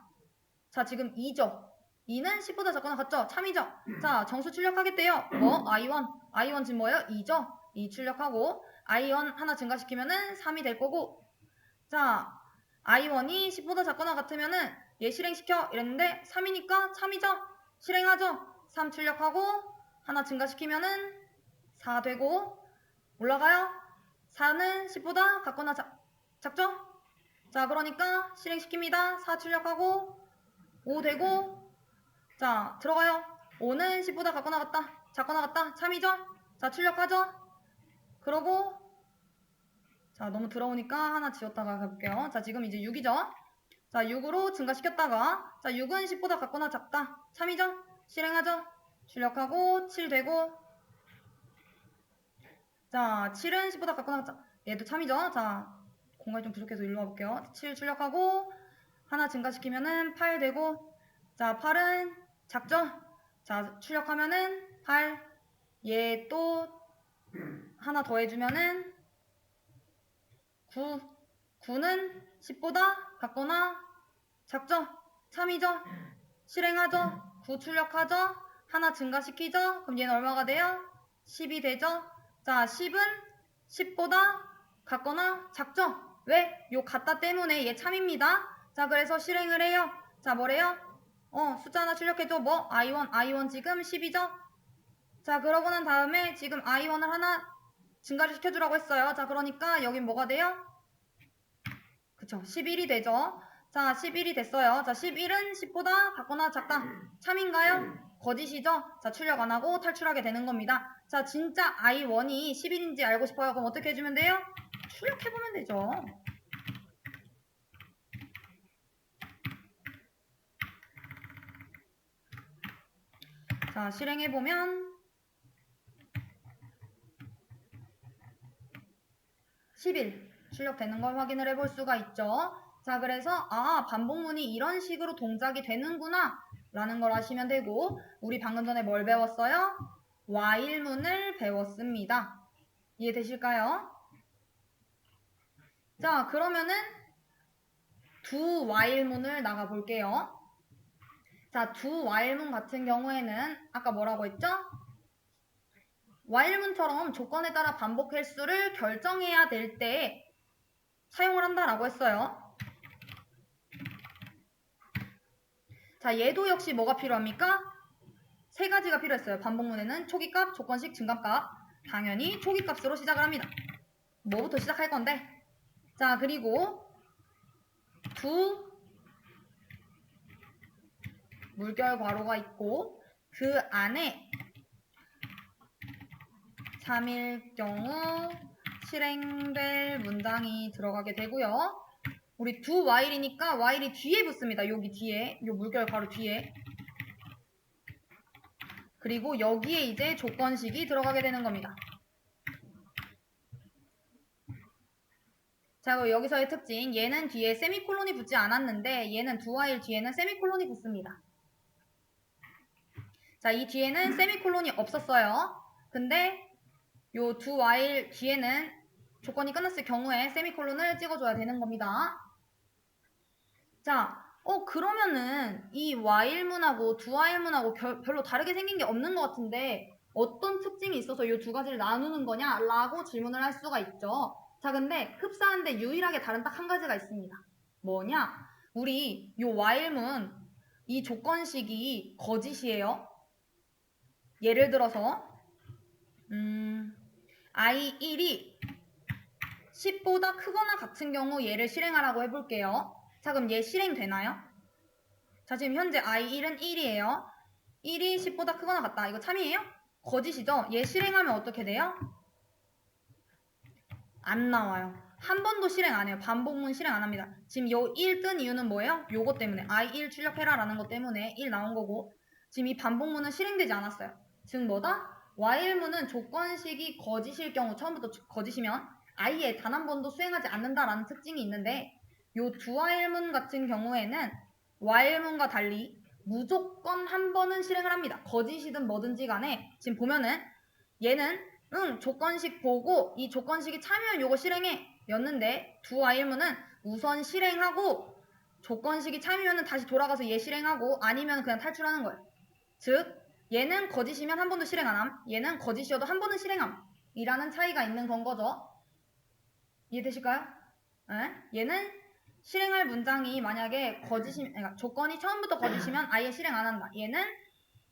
자, 지금 2죠? 2는 10보다 작거나 같죠? 참이죠? 자, 정수 출력하겠대요. 뭐? I1. I1 지금 뭐예요? 2죠? 2 출력하고 I1 하나 증가시키면은 3이 될 거고 자, I1이 10보다 작거나 같으면은 얘 실행시켜 이랬는데 3이니까 참이죠? 실행하죠? 3 출력하고 하나 증가시키면은 4 되고 올라가요? 4는 10보다 같거나 작죠? 자, 그러니까 실행시킵니다. 4 출력하고 5 되고 자, 들어가요. 5는 10보다 같거나 같다. 작거나 같다. 참이죠? 자, 출력하죠? 그러고 자, 너무 들어오니까 하나 지웠다가 가볼게요. 자, 지금 이제 6이죠? 자, 6으로 증가시켰다가 자, 6은 10보다 같거나 작다. 참이죠? 실행하죠? 출력하고 7 되고 자, 7은 10보다 같거나 같다. 얘도 참이죠? 자, 공간이 좀 부족해서 일로 와볼게요. 7 출력하고 하나 증가시키면은 8 되고 자, 8은 작죠? 자, 출력하면은 8 얘 또 하나 더 해주면은 9 9는 10보다 같거나 작죠? 참이죠? 실행하죠? 9 출력하죠? 하나 증가시키죠? 그럼 얘는 얼마가 돼요? 10이 되죠? 자, 10은 10보다 같거나 작죠? 왜? 요 같다 때문에 얘 참입니다. 자, 그래서 실행을 해요. 자, 뭐래요? 숫자 하나 출력해줘. 뭐? I1 지금 10이죠? 자, 그러고 난 다음에 지금 I1을 하나 증가를 시켜주라고 했어요. 자, 그러니까 여긴 뭐가 돼요? 그쵸, 11이 되죠. 자, 11이 됐어요. 자, 11은 10보다 같거나 작다. 참인가요? 거짓이죠? 자, 출력 안 하고 탈출하게 되는 겁니다. 자, 진짜 I1이 11인지 알고 싶어요. 그럼 어떻게 해주면 돼요? 출력해보면 되죠. 자, 실행해보면 11 출력되는 걸 확인을 해볼 수가 있죠. 자, 그래서 반복문이 이런 식으로 동작이 되는구나 라는 걸 아시면 되고 우리 방금 전에 뭘 배웠어요? while문을 배웠습니다. 이해되실까요? 자, 그러면은 두 while문을 나가 볼게요. 자, 두 while문 같은 경우에는 아까 뭐라고 했죠? while문처럼 조건에 따라 반복 횟수를 결정해야 될 때 사용을 한다라고 했어요. 자, 얘도 역시 뭐가 필요합니까? 세 가지가 필요했어요. 반복문에는 초기값, 조건식, 증가값. 당연히 초기값으로 시작을 합니다. 뭐부터 시작할 건데? 자, 그리고 두 물결 괄호가 있고 그 안에 3일 경우 실행될 문장이 들어가게 되고요. 우리 do while이니까 while이 뒤에 붙습니다. 여기 뒤에, 요 물결 바로 뒤에. 그리고 여기에 이제 조건식이 들어가게 되는 겁니다. 자, 그럼 여기서의 특징, 얘는 뒤에 세미콜론이 붙지 않았는데 얘는 do while 뒤에는 세미콜론이 붙습니다. 자, 이 뒤에는 세미콜론이 없었어요. 근데 요 do while 뒤에는 조건이 끝났을 경우에 세미콜론을 찍어줘야 되는 겁니다. 자, 그러면은 이 while문하고 do while문하고 별로 다르게 생긴 게 없는 것 같은데 어떤 특징이 있어서 이 두 가지를 나누는 거냐? 라고 질문을 할 수가 있죠. 자, 근데 흡사한데 유일하게 다른 딱 한 가지가 있습니다. 뭐냐? 우리 요 while문 이 조건식이 거짓이에요. 예를 들어서 i1이 10보다 크거나 같은 경우 얘를 실행하라고 해볼게요. 자, 그럼 얘 실행되나요? 자, 지금 현재 i1은 1이에요. 1이 10보다 크거나 같다. 이거 참이에요? 거짓이죠? 얘 실행하면 어떻게 돼요? 안 나와요. 한 번도 실행 안 해요. 반복문 실행 안 합니다. 지금 요 1 뜬 이유는 뭐예요? 요거 때문에 i1 출력해라 라는 것 때문에 1 나온 거고 지금 이 반복문은 실행되지 않았어요. 즉 뭐다? while문은 조건식이 거짓일 경우 처음부터 거짓이면 아예 단 한 번도 수행하지 않는다라는 특징이 있는데 요 do while문 같은 경우에는 while문과 달리 무조건 한 번은 실행을 합니다. 거짓이든 뭐든지 간에 지금 보면은 얘는 조건식 보고 이 조건식이 참여면 요거 실행해 였는데 do while문은 우선 실행하고 조건식이 참여면은 다시 돌아가서 얘 실행하고 아니면 그냥 탈출하는 거예요. 즉 얘는 거짓이면 한 번도 실행 안 함. 얘는 거짓이어도 한 번은 실행함. 이라는 차이가 있는 건 거죠. 이해되실까요? 얘는 실행할 문장이 만약에 그러니까 조건이 처음부터 거짓이면 아예 실행 안 한다. 얘는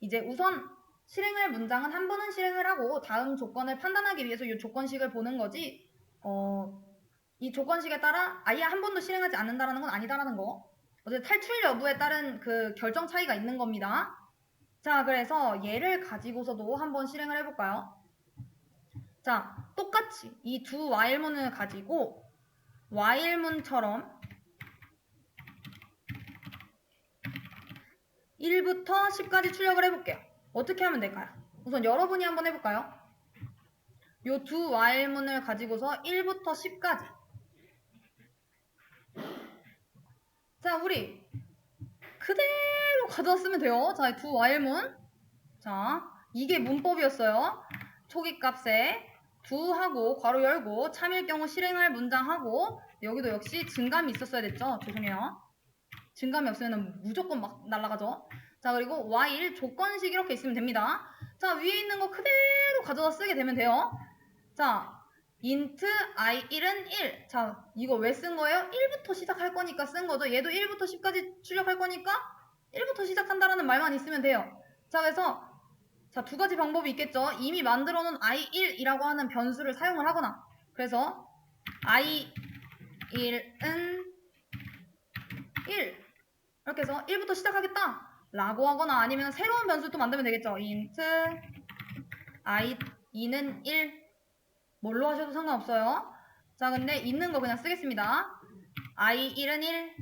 이제 우선 실행할 문장은 한 번은 실행을 하고 다음 조건을 판단하기 위해서 이 조건식을 보는 거지 이 조건식에 따라 아예 한 번도 실행하지 않는다라는 건 아니다라는 거. 어쨌든 탈출 여부에 따른 그 결정 차이가 있는 겁니다. 자, 그래서 얘를 가지고서도 한번 실행을 해볼까요? 자, 똑같이 이 두 while문을 가지고 while문처럼 1부터 10까지 출력을 해볼게요. 어떻게 하면 될까요? 우선 여러분이 한번 해볼까요? 요 두 while문을 가지고서 1부터 10까지. 자, 우리 그대로 가져다 쓰면 돼요. 자, 두 while문. 자, 이게 문법이었어요. 초기값에 do 하고 괄호 열고 참일 경우 실행할 문장하고 여기도 역시 증감이 있었어야 됐죠. 죄송해요. 증감이 없으면 무조건 막 날아가죠. 자, 그리고 while 조건식 이렇게 있으면 됩니다. 자, 위에 있는 거 그대로 가져다 쓰게 되면 돼요. 자, int i1은 1. 자, 이거 왜 쓴 거예요? 1부터 시작할 거니까 쓴 거죠. 얘도 1부터 10까지 출력할 거니까 1부터 시작한다라는 말만 있으면 돼요. 자, 그래서 자, 두 가지 방법이 있겠죠. 이미 만들어 놓은 i1이라고 하는 변수를 사용을 하거나 그래서 i1은 1 이렇게 해서 1부터 시작하겠다 라고 하거나 아니면 새로운 변수를 또 만들면 되겠죠. int i2는 1 뭘로 하셔도 상관없어요. 자, 근데 있는 거 그냥 쓰겠습니다. i1은 1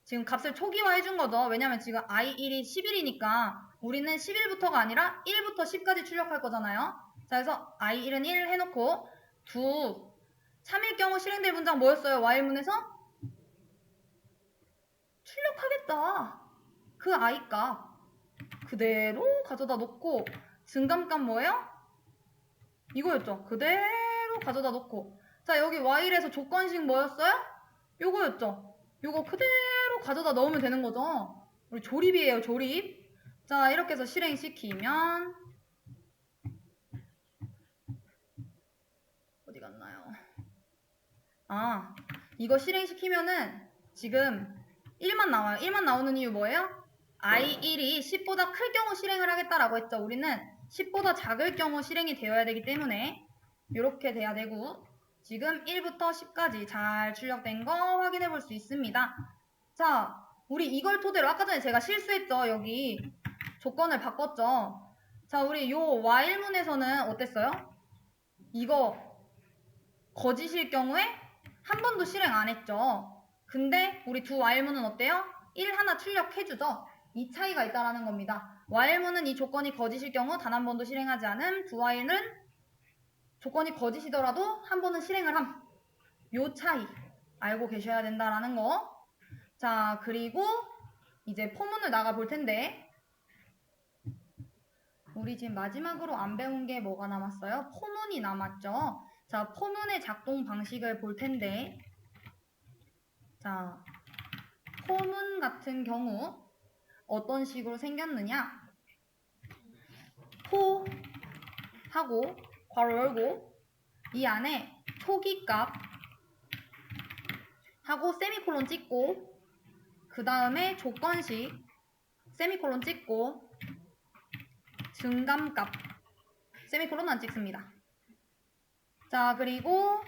지금 값을 초기화 해준 거죠. 왜냐면 지금 i1이 11이니까 우리는 11부터가 아니라 1부터 10까지 출력할 거잖아요. 자, 그래서 i1은 1 해놓고 do 참일 경우 실행될 문장 뭐였어요? while문에서 출력하겠다. 그 i 값 그대로 가져다 놓고 증감값 뭐예요? 이거였죠. 그대로 가져다 놓고 자, 여기 while에서 조건식 뭐였어요? 요거였죠. 요거 그대로 가져다 넣으면 되는 거죠. 우리 조립이에요. 조립. 자, 이렇게 해서 실행시키면 어디 갔나요? 아, 이거 실행시키면은 지금 1만 나와요. 1만 나오는 이유 뭐예요? i1이 10보다 클 경우 실행을 하겠다라고 했죠. 우리는 10보다 작을 경우 실행이 되어야 되기 때문에 이렇게 돼야 되고 지금 1부터 10까지 잘 출력된 거 확인해 볼 수 있습니다. 자, 우리 이걸 토대로 아까 전에 제가 실수했죠. 여기 조건을 바꿨죠. 자, 우리 요 while문에서는 어땠어요? 이거 거짓일 경우에 한 번도 실행 안 했죠. 근데 우리 두 while문은 어때요? 1 하나 출력해주죠. 이 차이가 있다라는 겁니다. while문은 이 조건이 거짓일 경우 단 한 번도 실행하지 않음. do while는 조건이 거짓이더라도 한 번은 실행을 함. 요 차이 알고 계셔야 된다라는 거. 자, 그리고 이제 포문을 나가 볼 텐데 우리 지금 마지막으로 안 배운 게 뭐가 남았어요? 포문이 남았죠. 자, 포문의 작동 방식을 볼 텐데 자, 포문 같은 경우 어떤 식으로 생겼느냐? 포 하고 괄호 열고 이 안에 초기값 하고 세미콜론 찍고 그 다음에 조건식 세미콜론 찍고 증감값 세미콜론 안 찍습니다. 자, 그리고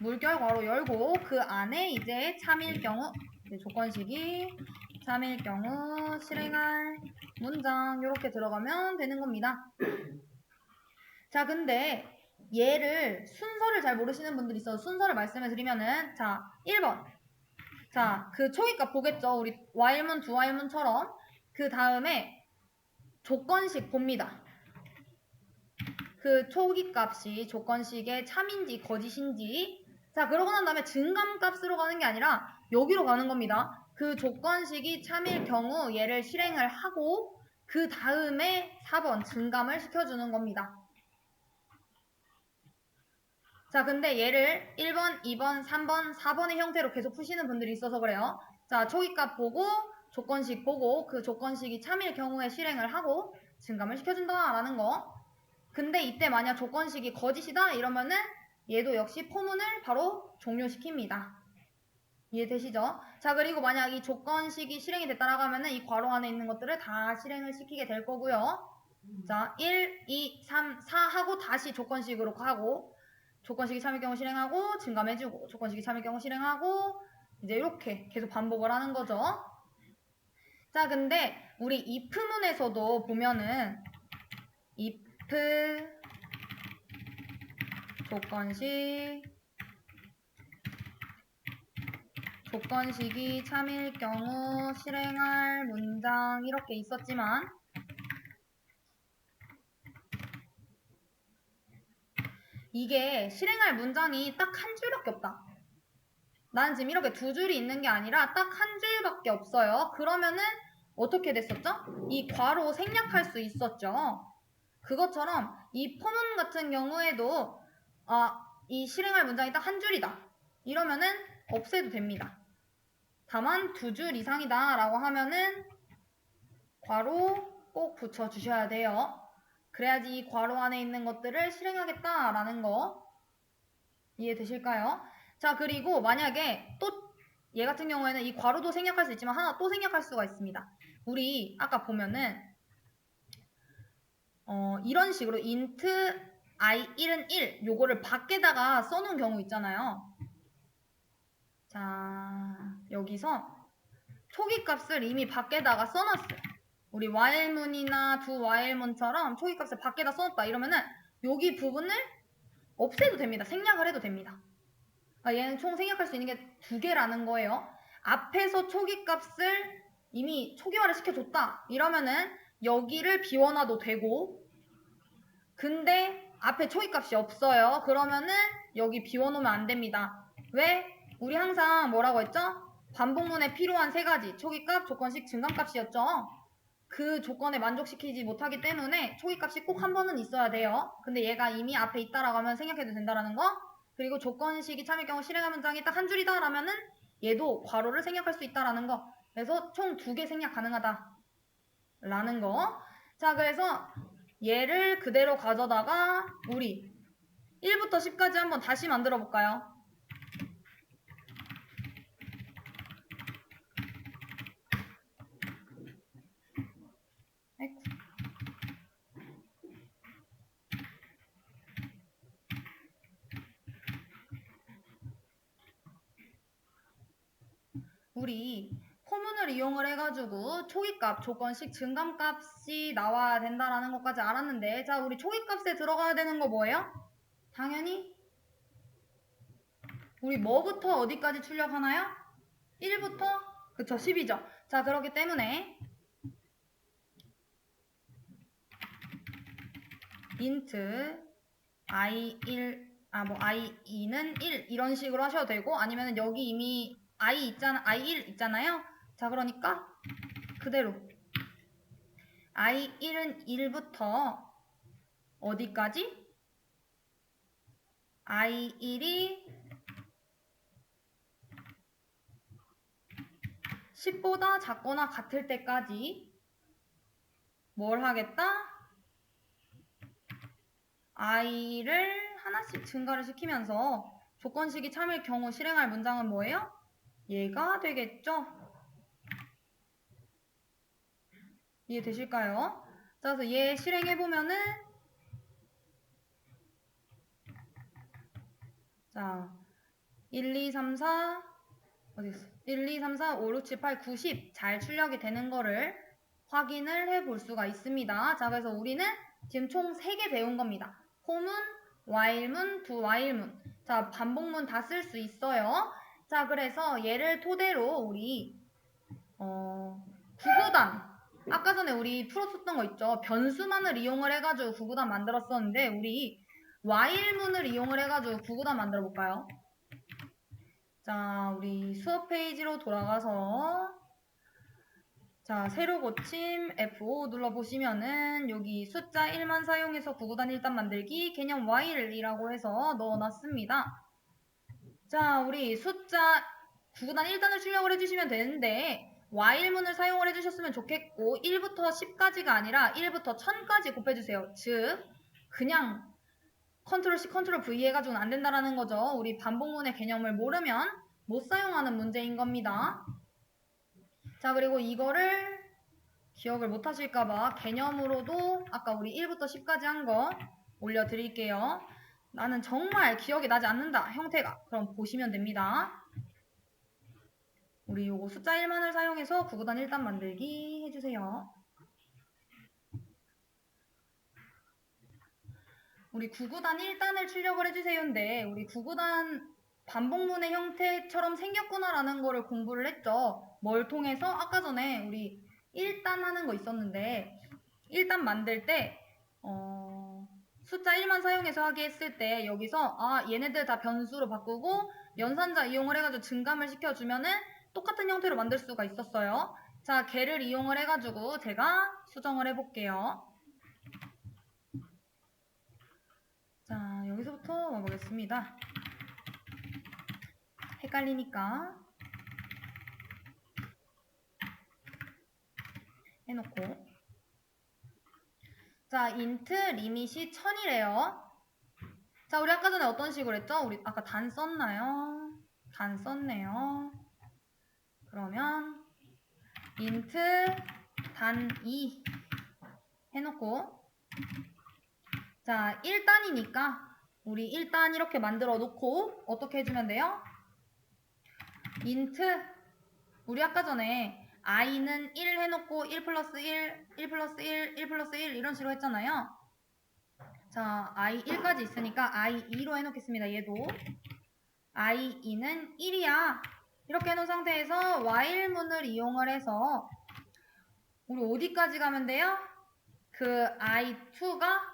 물결 괄호 열고 그 안에 이제 참일 경우 조건식이 참일 경우 실행할 문장 이렇게 들어가면 되는 겁니다. 자, 근데 얘를 순서를 잘 모르시는 분들이 있어서 순서를 말씀해 드리면은 자, 1번 자, 그 초기값 보겠죠. 우리 while문, do while문처럼 그 다음에 조건식 봅니다. 그 초기값이 조건식의 참인지 거짓인지 자, 그러고 난 다음에 증감값으로 가는 게 아니라 여기로 가는 겁니다. 그 조건식이 참일 경우 얘를 실행을 하고 그 다음에 4번 증감을 시켜주는 겁니다. 자, 근데 얘를 1번, 2번, 3번, 4번의 형태로 계속 푸시는 분들이 있어서 그래요. 자, 초기값 보고 조건식 보고 그 조건식이 참일 경우에 실행을 하고 증감을 시켜준다라는 거. 근데 이때 만약 조건식이 거짓이다 이러면은 얘도 역시 포문을 바로 종료시킵니다. 이해되시죠? 자, 그리고 만약 이 조건식이 실행이 됐다라고 하면은 이 괄호 안에 있는 것들을 다 실행을 시키게 될 거고요. 자, 1, 2, 3, 4 하고 다시 조건식으로 가고 조건식이 참일 경우 실행하고 증감해주고 조건식이 참일 경우 실행하고 이제 이렇게 계속 반복을 하는 거죠. 자, 근데 우리 if문에서도 보면은 if 조건식이 참일 경우 실행할 문장 이렇게 있었지만 이게 실행할 문장이 딱 한 줄밖에 없다. 나는 지금 이렇게 두 줄이 있는 게 아니라 딱 한 줄밖에 없어요. 그러면은 어떻게 됐었죠? 이 괄호 생략할 수 있었죠. 그것처럼 이 포문 같은 경우에도 이 실행할 문장이 딱 한 줄이다. 이러면은 없애도 됩니다. 다만 두 줄 이상이다 라고 하면은 괄호 꼭 붙여주셔야 돼요. 그래야지 이 괄호 안에 있는 것들을 실행하겠다라는 거 이해되실까요? 자, 그리고 만약에 또 얘 같은 경우에는 이 괄호도 생략할 수 있지만 하나 또 생략할 수가 있습니다. 우리 아까 보면은 이런 식으로 int i1은 1 요거를 밖에다가 써놓은 경우 있잖아요. 자, 여기서 초기값을 이미 밖에다가 써놨어요. 우리 while문이나 do while문처럼 초기값을 밖에다 써놨다 이러면은 여기 부분을 없애도 됩니다. 생략을 해도 됩니다. 얘는 총 생략할 수 있는 게 두 개라는 거예요. 앞에서 초기값을 이미 초기화를 시켜줬다 이러면은 여기를 비워놔도 되고 근데 앞에 초기값이 없어요. 그러면은 여기 비워놓으면 안 됩니다. 왜? 우리 항상 뭐라고 했죠? 반복문에 필요한 세 가지 초기값, 조건식, 증감값이었죠. 그 조건에 만족시키지 못하기 때문에 초기값이 꼭 한 번은 있어야 돼요. 근데 얘가 이미 앞에 있다라고 하면 생략해도 된다라는 거. 그리고 조건식이 참일 경우 실행할 문장이 딱 한 줄이다 라면은 얘도 괄호를 생략할 수 있다라는 거. 그래서 총 2개 생략 가능하다 라는 거. 자, 그래서 얘를 그대로 가져다가 우리 1부터 10까지 한번 다시 만들어 볼까요? 우리 포문을 이용을 해가지고 초기값, 조건식, 증감값이 나와야 된다라는 것까지 알았는데 자, 우리 초기값에 들어가야 되는 거 뭐예요? 당연히 우리 뭐부터 어디까지 출력하나요? 1부터? 그쵸, 10이죠. 자, 그렇기 때문에 int i1 i2는 1 이런 식으로 하셔도 되고, 아니면 여기 이미 i1 있잖아요. 자, 그러니까 그대로 i1은 1부터 어디까지? i1이 10보다 작거나 같을 때까지 뭘 하겠다? i를 하나씩 증가를 시키면서 조건식이 참일 경우 실행할 문장은 뭐예요? 얘가 되겠죠? 이해되실까요? 자, 그래서 얘 실행해보면은, 자, 1, 2, 3, 4, 어디있어? 1, 2, 3, 4, 5, 6, 7, 8, 9, 10 잘 출력이 되는 거를 확인을 해볼 수가 있습니다. 자, 그래서 우리는 지금 총 3개 배운 겁니다. 포문, while문, do while문. 자, 반복문 다 쓸 수 있어요. 자, 그래서 얘를 토대로 우리 구구단, 아까 전에 우리 풀었었던 거 있죠. 변수만을 이용을 해가지고 구구단 만들었었는데, 우리 while문을 이용을 해가지고 구구단 만들어 볼까요? 자, 우리 수업 페이지로 돌아가서, 자, 새로 고침 F5 눌러보시면은 여기 숫자 1만 사용해서 구구단 1단 만들기 개념 while이라고 해서 넣어놨습니다. 자, 우리 숫자 구구단 1단을 출력을 해주시면 되는데 while문을 사용을 해주셨으면 좋겠고 1부터 10까지가 아니라 1부터 1000까지 곱해주세요. 즉 그냥 컨트롤 C, 컨트롤 V 해가지고는 안 된다라는 거죠. 우리 반복문의 개념을 모르면 못 사용하는 문제인 겁니다. 자, 그리고 이거를 기억을 못 하실까봐 개념으로도 아까 우리 1부터 10까지 한 거 올려드릴게요. 나는 정말 기억이 나지 않는다. 형태가. 그럼 보시면 됩니다. 우리 요거 숫자 1만을 사용해서 구구단 1단 만들기 해주세요. 우리 구구단 1단을 출력을 해주세요인데 우리 구구단 반복문의 형태처럼 생겼구나라는 거를 공부를 했죠. 뭘 통해서? 아까 전에 우리 1단 하는 거 있었는데 1단 만들 때 숫자 1만 사용해서 하게 했을 때 여기서 얘네들 다 변수로 바꾸고 연산자 이용을 해가지고 증감을 시켜주면은 똑같은 형태로 만들 수가 있었어요. 자, 걔를 이용을 해가지고 제가 수정을 해볼게요. 자, 여기서부터 와보겠습니다. 헷갈리니까 해놓고 자, int 리밋이 1000이래요. 자, 우리 아까 전에 어떤 식으로 했죠? 우리 아까 단 썼나요? 단 썼네요. 그러면 int 단 2 해놓고 자, 1단이니까 우리 1단 이렇게 만들어 놓고 어떻게 해주면 돼요? int 우리 아까 전에 i는 1 해놓고 1 플러스 1, 1 플러스 1, 1 플러스 1 이런 식으로 했잖아요. 자, i1까지 있으니까 i2로 해놓겠습니다. 얘도 i2는 1이야. 이렇게 해놓은 상태에서 while문을 이용을 해서 우리 어디까지 가면 돼요? 그 i2가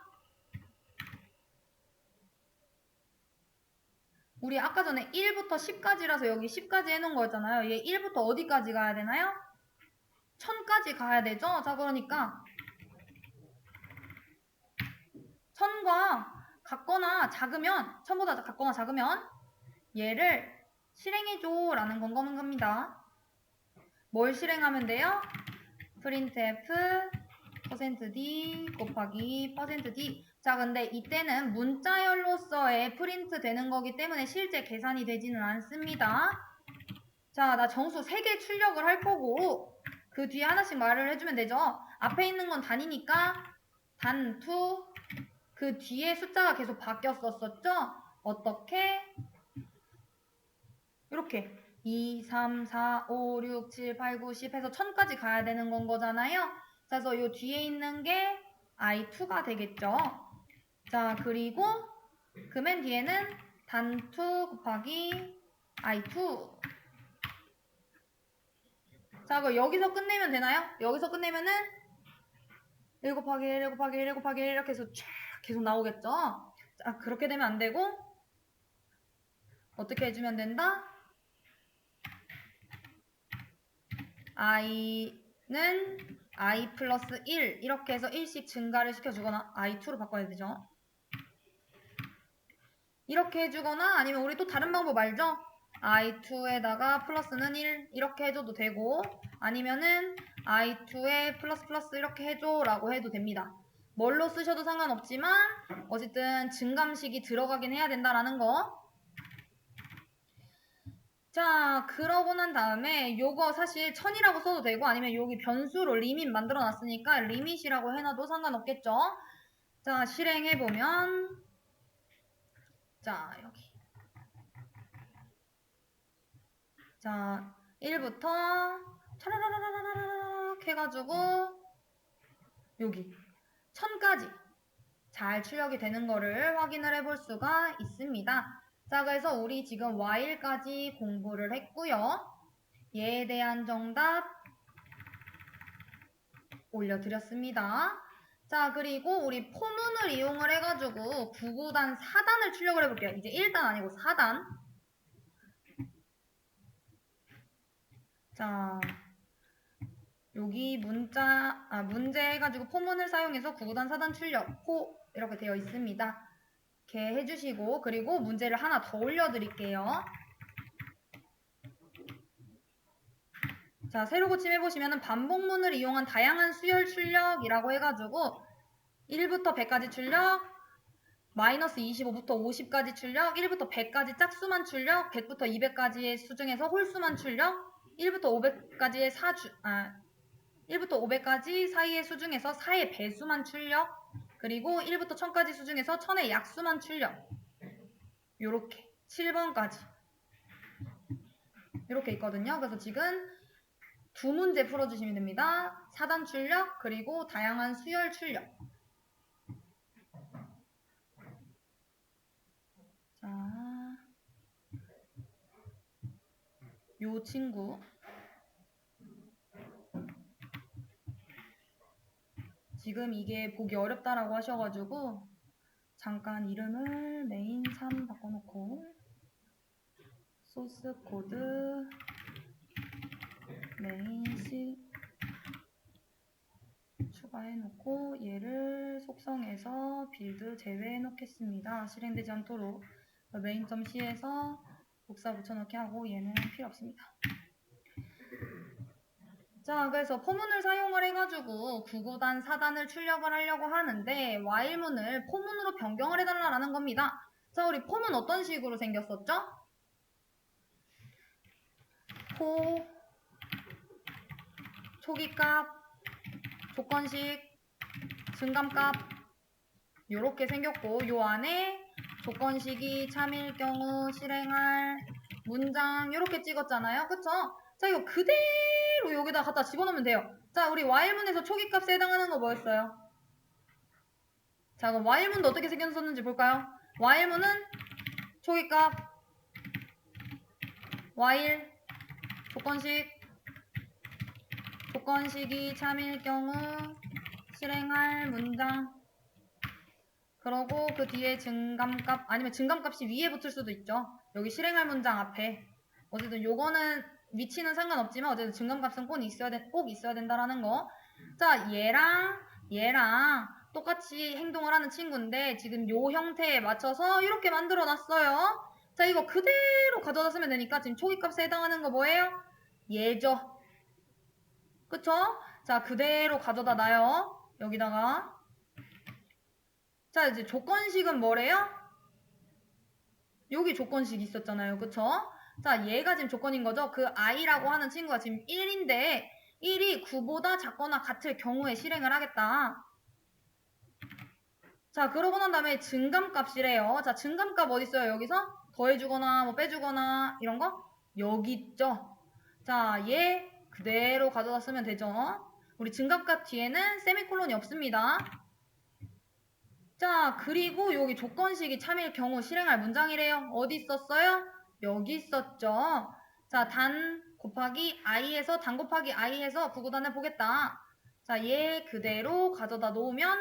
우리 아까 전에 1부터 10까지라서 여기 10까지 해놓은 거였잖아요. 얘 1부터 어디까지 가야 되나요? 1000까지 가야 되죠? 자, 그러니까 1000과 같거나 작으면 1000보다 같거나 작으면 얘를 실행해줘 라는 건 겁니다. 뭘 실행하면 돼요? printf %d 곱하기 %d 자, 근데 이때는 문자열로서의 프린트 되는 거기 때문에 실제 계산이 되지는 않습니다. 자, 나 정수 3개 출력을 할 거고 그 뒤에 하나씩 말을 해주면 되죠. 앞에 있는 건 단이니까 단2 그 뒤에 숫자가 계속 바뀌었었죠. 어떻게? 이렇게 2, 3, 4, 5, 6, 7, 8, 9, 10 해서 1000까지 가야 되는 건 거잖아요. 그래서 이 뒤에 있는 게 i2가 되겠죠. 자, 그리고 그 맨 뒤에는 단2 곱하기 I2. 자, 그럼 여기서 끝내면 되나요? 여기서 끝내면은 1 곱하기 1, 1 곱하기 1, 1 곱하기 1 이렇게 해서 쫙 계속 나오겠죠? 자, 그렇게 되면 안 되고 어떻게 해주면 된다? i는 i 플러스 1 이렇게 해서 1씩 증가를 시켜주거나 i2로 바꿔야 되죠. 이렇게 해주거나 아니면 우리 또 다른 방법 알죠? i2에다가 플러스는 1 이렇게 해줘도 되고 아니면은 i2에 플러스 플러스 이렇게 해줘 라고 해도 됩니다. 뭘로 쓰셔도 상관없지만 어쨌든 증감식이 들어가긴 해야 된다라는 거. 자, 그러고 난 다음에 요거 사실 1000이라고 써도 되고 아니면 여기 변수로 리밋 만들어 놨으니까 리밋이라고 해놔도 상관없겠죠. 자, 실행해보면 자, 여기 자, 1부터 차라라라라라락 해가지고 여기 1000까지 잘 출력이 되는 거를 확인을 해볼 수가 있습니다. 자, 그래서 우리 지금 while까지 공부를 했고요. 얘에 대한 정답 올려드렸습니다. 자, 그리고 우리 포문을 이용을 해가지고 9구단 4단을 출력을 해볼게요. 이제 1단 아니고 4단. 자, 여기 문제 해가지고 포문을 사용해서 9구단 4단 출력, 포 이렇게 되어 있습니다. 이렇게 해주시고 그리고 문제를 하나 더 올려드릴게요. 자, 세로 고침해보시면 반복문을 이용한 다양한 수열 출력이라고 해가지고 1부터 100까지 출력, 마이너스 25부터 50까지 출력, 1부터 100까지 짝수만 출력, 100부터 200까지의 수 중에서 홀수만 출력, 1부터 500까지의 1부터 500까지 사이의 수 중에서 4의 배수만 출력, 그리고 1부터 1000까지 수 중에서 1000의 약수만 출력. 요렇게 7번까지 이렇게 있거든요. 그래서 지금 두 문제 풀어주시면 됩니다. 4단 출력 그리고 다양한 수열 출력. 자, 요 친구 지금 이게 보기 어렵다라고 하셔가지고 잠깐 이름을 메인 3 바꿔놓고 소스 코드 메인 10 추가해놓고 얘를 속성에서 빌드 제외해 놓겠습니다. 실행되지 않도록 메인.c에서 복사 붙여넣기 하고 얘는 필요 없습니다. 자, 그래서 포문을 사용을 해가지고 9구단 4단을 출력을 하려고 하는데 while문을 포문으로 변경을 해달라는 겁니다. 자, 우리 포문 어떤 식으로 생겼었죠? 포, 초기값, 조건식, 증감값 요렇게 생겼고 요 안에 조건식이 참일 경우 실행할 문장 요렇게 찍었잖아요. 그쵸? 자, 이거 그대로 여기다 갖다 집어넣으면 돼요. 자, 우리 while문에서 초기값에 해당하는 거 뭐였어요? 자, 그럼 while문도 어떻게 생겼었는지 볼까요? while문은 초기값 while 조건식이 참일 경우 실행할 문장 그러고 그 뒤에 증감값 아니면 증감값이 위에 붙을 수도 있죠. 여기 실행할 문장 앞에 어쨌든 요거는 위치는 상관없지만 어쨌든 증감값은 꼭 있어야 된다라는 거. 자, 얘랑 똑같이 행동을 하는 친구인데 지금 요 형태에 맞춰서 이렇게 만들어 놨어요. 자, 이거 그대로 가져다 쓰면 되니까 지금 초기값에 해당하는 거 뭐예요? 얘죠. 그쵸? 자, 그대로 가져다 놔요. 여기다가. 자, 이제 조건식은 뭐래요? 여기 조건식 있었잖아요. 그쵸? 자, 얘가 지금 조건인 거죠. 그 i라고 하는 친구가 지금 1인데 1이 9보다 작거나 같을 경우에 실행을 하겠다. 자, 그러고 난 다음에 증감값이래요. 자, 증감값 어디 있어요? 여기서 더해주거나 뭐 빼주거나 이런 거? 여기 있죠. 자, 얘 그대로 가져다 쓰면 되죠. 우리 증감값 뒤에는 세미콜론이 없습니다. 자, 그리고 여기 조건식이 참일 경우 실행할 문장이래요. 어디 있었어요? 여기 있었죠. 자, 단 곱하기 i에서 단 곱하기 i에서 구구단을 보겠다. 자, 얘 그대로 가져다 놓으면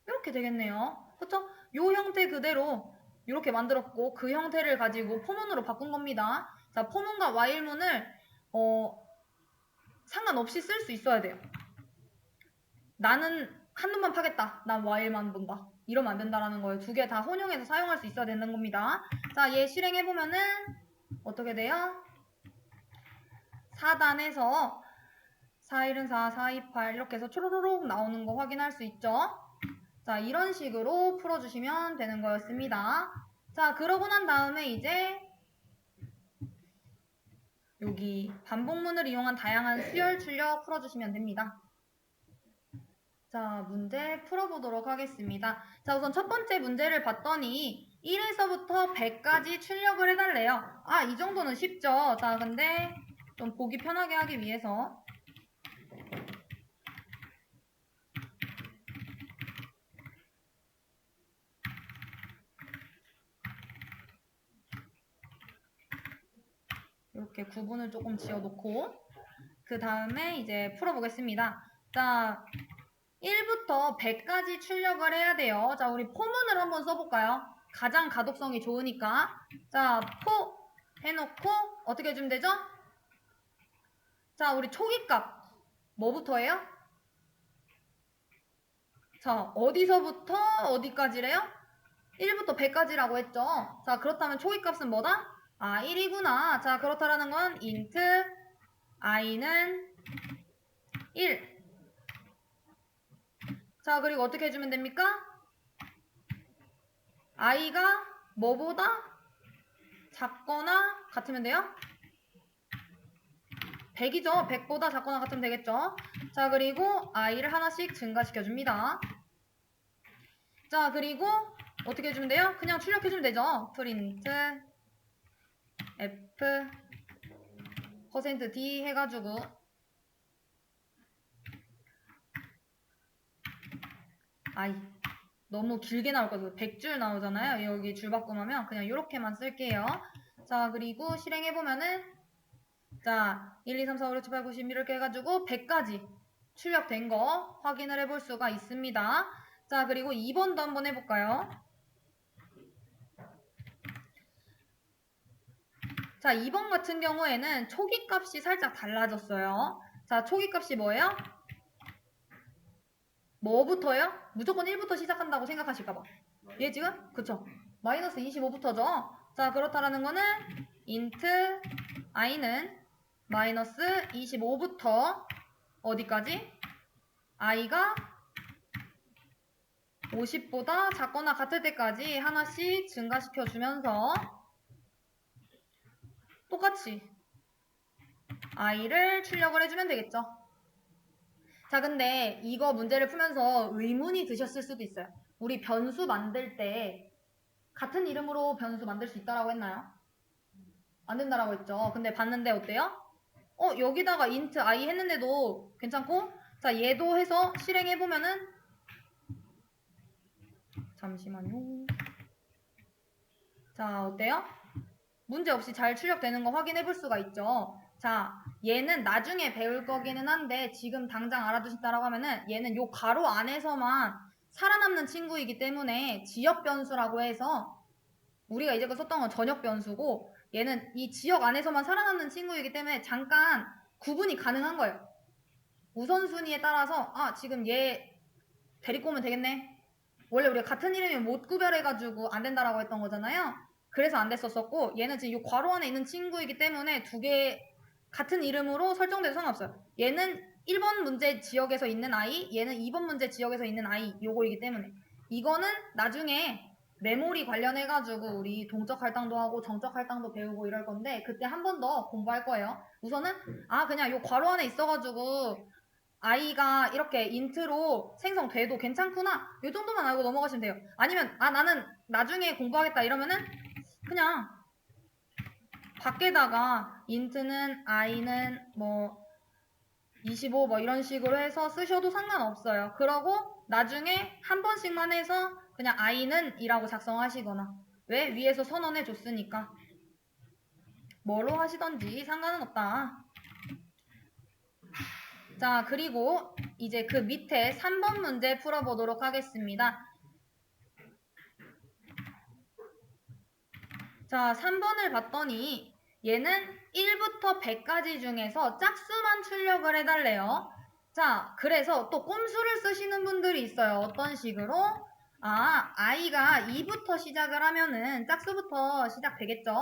이렇게 되겠네요. 그쵸? 요 형태 그대로 이렇게 만들었고 그 형태를 가지고 포문으로 바꾼 겁니다. 자, 포문과 while문을 상관없이 쓸 수 있어야 돼요. 나는 한눈만 파겠다. 난 while만 본다. 이러면 안 된다라는 거예요. 두 개 다 혼용해서 사용할 수 있어야 되는 겁니다. 자, 얘 실행해보면은 어떻게 돼요? 4단에서 4, 1은 4, 4, 2, 8 이렇게 해서 초로로록 나오는 거 확인할 수 있죠. 자, 이런 식으로 풀어주시면 되는 거였습니다. 자, 그러고 난 다음에 이제 여기 반복문을 이용한 다양한 수열 출력 풀어주시면 됩니다. 자, 문제 풀어보도록 하겠습니다. 자, 우선 첫 번째 문제를 봤더니 1에서부터 100까지 출력을 해달래요. 아, 이 정도는 쉽죠. 자, 근데 좀 보기 편하게 하기 위해서 이렇게 구분을 조금 지어놓고 그 다음에 이제 풀어보겠습니다. 자, 1부터 100까지 출력을 해야 돼요. 자, 우리 포문을 한번 써볼까요? 가장 가독성이 좋으니까. 자, 포 해놓고 어떻게 해주면 되죠? 자, 우리 초기값 뭐부터예요? 자, 어디서부터 어디까지래요? 1부터 100까지라고 했죠. 자, 그렇다면 초기값은 뭐다? 아, 1이구나. 자, 그렇다라는 건 int i는 1. 자, 그리고 어떻게 해주면 됩니까? i가 뭐보다 작거나 같으면 돼요? 100이죠. 100보다 작거나 같으면 되겠죠. 자, 그리고 i를 하나씩 증가시켜줍니다. 자, 그리고 어떻게 해주면 돼요? 그냥 출력해주면 되죠. print f %d 해가지고 i 너무 길게 나올 거죠. 100줄 나오잖아요. 여기 줄 바꿈하면 그냥 이렇게만 쓸게요. 자, 그리고 실행해보면은 자, 1, 2, 3, 4, 5, 6, 7, 8, 9, 10 이렇게 해가지고 100까지 출력된 거 확인을 해볼 수가 있습니다. 자, 그리고 2번도 한번 해볼까요? 자, 2번 같은 경우에는 초기 값이 살짝 달라졌어요. 자, 초기 값이 뭐예요? 뭐부터요? 무조건 1부터 시작한다고 생각하실까봐. 얘 지금? 그쵸? 마이너스 25부터죠? 자, 그렇다라는 거는 int i는 마이너스 25부터 어디까지? i가 50보다 작거나 같을 때까지 하나씩 증가시켜주면서 똑같이 i를 출력을 해주면 되겠죠. 자, 근데 이거 문제를 풀면서 의문이 드셨을 수도 있어요. 우리 변수 만들 때 같은 이름으로 변수 만들 수 있다라고 했나요? 안 된다라고 했죠. 근데 봤는데 어때요? 여기다가 int i 했는데도 괜찮고, 자, 얘도 해서 실행해보면은, 잠시만요. 자, 어때요? 문제없이 잘 출력되는 거 확인해 볼 수가 있죠. 자, 얘는 나중에 배울 거기는 한데 지금 당장 알아두신다라고 하면은 얘는 요 괄호 안에서만 살아남는 친구이기 때문에 지역 변수라고 해서 우리가 이제껏 썼던 건 전역 변수고 얘는 이 지역 안에서만 살아남는 친구이기 때문에 잠깐 구분이 가능한 거예요. 우선순위에 따라서 지금 얘 데리고 오면 되겠네. 원래 우리가 같은 이름이면 못 구별해가지고 안 된다라고 했던 거잖아요. 그래서 안 됐었었고 얘는 지금 이 괄호 안에 있는 친구이기 때문에 두 개 같은 이름으로 설정돼도 상관없어요. 얘는 1번 문제 지역에서 있는 아이, 얘는 2번 문제 지역에서 있는 아이 요거이기 때문에 이거는 나중에 메모리 관련해가지고 우리 동적 할당도 하고 정적 할당도 배우고 이럴 건데 그때 한 번 더 공부할 거예요. 우선은 그냥 요 괄호 안에 있어가지고 아이가 이렇게 인트로 생성돼도 괜찮구나 이 정도만 알고 넘어가시면 돼요. 아니면 나는 나중에 공부하겠다 이러면은 그냥 밖에다가 인트는 i는 뭐 25 뭐 이런 식으로 해서 쓰셔도 상관없어요. 그러고 나중에 한 번씩만 해서 그냥 i는 이라고 작성하시거나 왜? 위에서 선언해 줬으니까. 뭐로 하시던지 상관은 없다. 자, 그리고 이제 그 밑에 3번 문제 풀어보도록 하겠습니다. 자, 3번을 봤더니 얘는 1부터 100까지 중에서 짝수만 출력을 해달래요. 자, 그래서 또 꼼수를 쓰시는 분들이 있어요. 어떤 식으로? i가 2부터 시작을 하면은 짝수부터 시작되겠죠.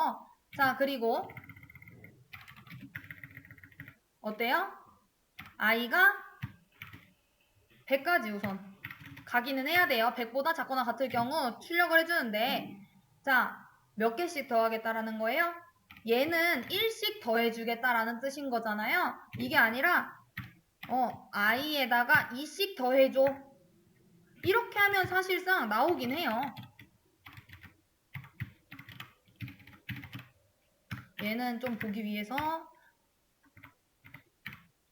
자, 그리고 어때요? i가 100까지 우선 가기는 해야 돼요. 100보다 작거나 같을 경우 출력을 해주는데, 자, 몇 개씩 더하겠다라는 거예요? 얘는 1씩 더해주겠다라는 뜻인 거잖아요. 이게 아니라 i에다가 2씩 더해줘. 이렇게 하면 사실상 나오긴 해요. 얘는 좀 보기 위해서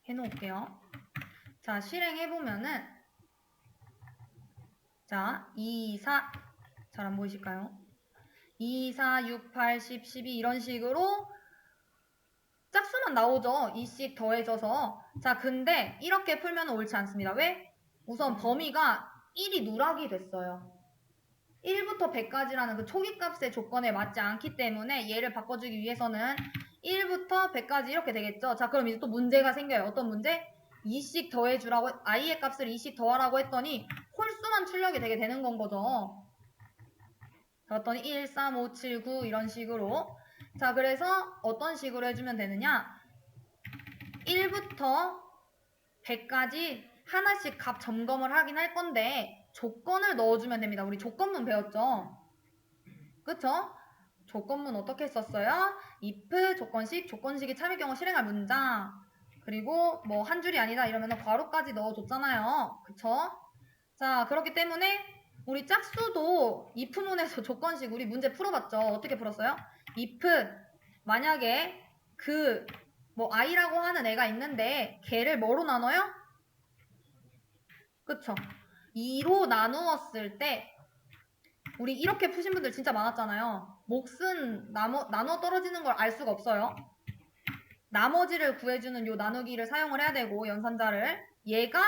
해놓을게요. 자, 실행해보면은 자, 2, 4 잘 안 보이실까요? 2, 4, 6, 8, 10, 12 이런 식으로 짝수만 나오죠. 2씩 더해져서. 자, 근데 이렇게 풀면 옳지 않습니다. 왜? 우선 범위가 1이 누락이 됐어요. 1부터 100까지라는 그 초기값의 조건에 맞지 않기 때문에 얘를 바꿔주기 위해서는 1부터 100까지 이렇게 되겠죠. 자, 그럼 이제 또 문제가 생겨요. 어떤 문제? 2씩 더해주라고, i의 값을 2씩 더하라고 했더니 홀수만 출력이 되게 되는 건 거죠. 그랬더니 1, 3, 5, 7, 9 이런 식으로. 자, 그래서 어떤 식으로 해주면 되느냐? 1부터 100까지 하나씩 값 점검을 하긴 할 건데 조건을 넣어주면 됩니다. 우리 조건문 배웠죠? 그쵸? 조건문 어떻게 썼어요? if 조건식, 조건식이 참일 경우 실행할 문장. 그리고 뭐 한 줄이 아니다 이러면 괄호까지 넣어줬잖아요. 그쵸? 자, 그렇기 때문에 우리 짝수도 if문에서 조건식 우리 문제 풀어봤죠? 어떻게 풀었어요? if 만약에 그 뭐 i라고 하는 애가 있는데 걔를 뭐로 나눠요? 그쵸? 2로 나누었을 때 우리 이렇게 푸신 분들 진짜 많았잖아요. 몫은 나눠 떨어지는 걸 알 수가 없어요. 나머지를 구해주는 요 나누기를 사용을 해야 되고 연산자를 얘가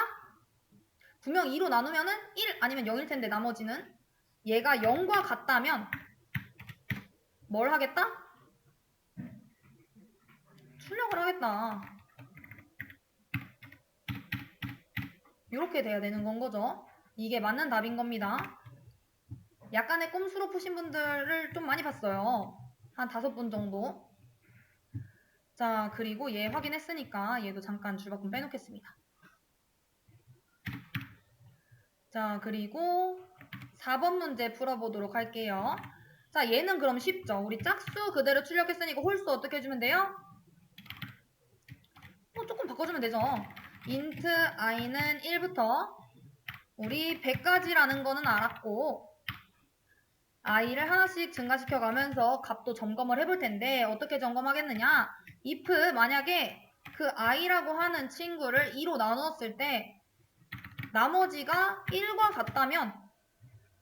분명 2로 나누면은 1 아니면 0일 텐데 나머지는 얘가 0과 같다면 뭘 하겠다? 출력을 하겠다. 이렇게 돼야 되는 건 거죠. 이게 맞는 답인 겁니다. 약간의 꼼수로 푸신 분들을 좀 많이 봤어요. 한 5분 정도. 자, 그리고 얘 확인했으니까 얘도 잠깐 줄바꿈 빼놓겠습니다. 자, 그리고 4번 문제 풀어보도록 할게요. 자, 얘는 그럼 쉽죠. 우리 짝수 그대로 출력했으니까 홀수 어떻게 해주면 돼요? 조금 바꿔주면 되죠. int i는 1부터 우리 100까지라는 거는 알았고 i를 하나씩 증가시켜 가면서 값도 점검을 해볼 텐데 어떻게 점검하겠느냐? if 만약에 그 i라고 하는 친구를 2로 나누었을 때 나머지가 1과 같다면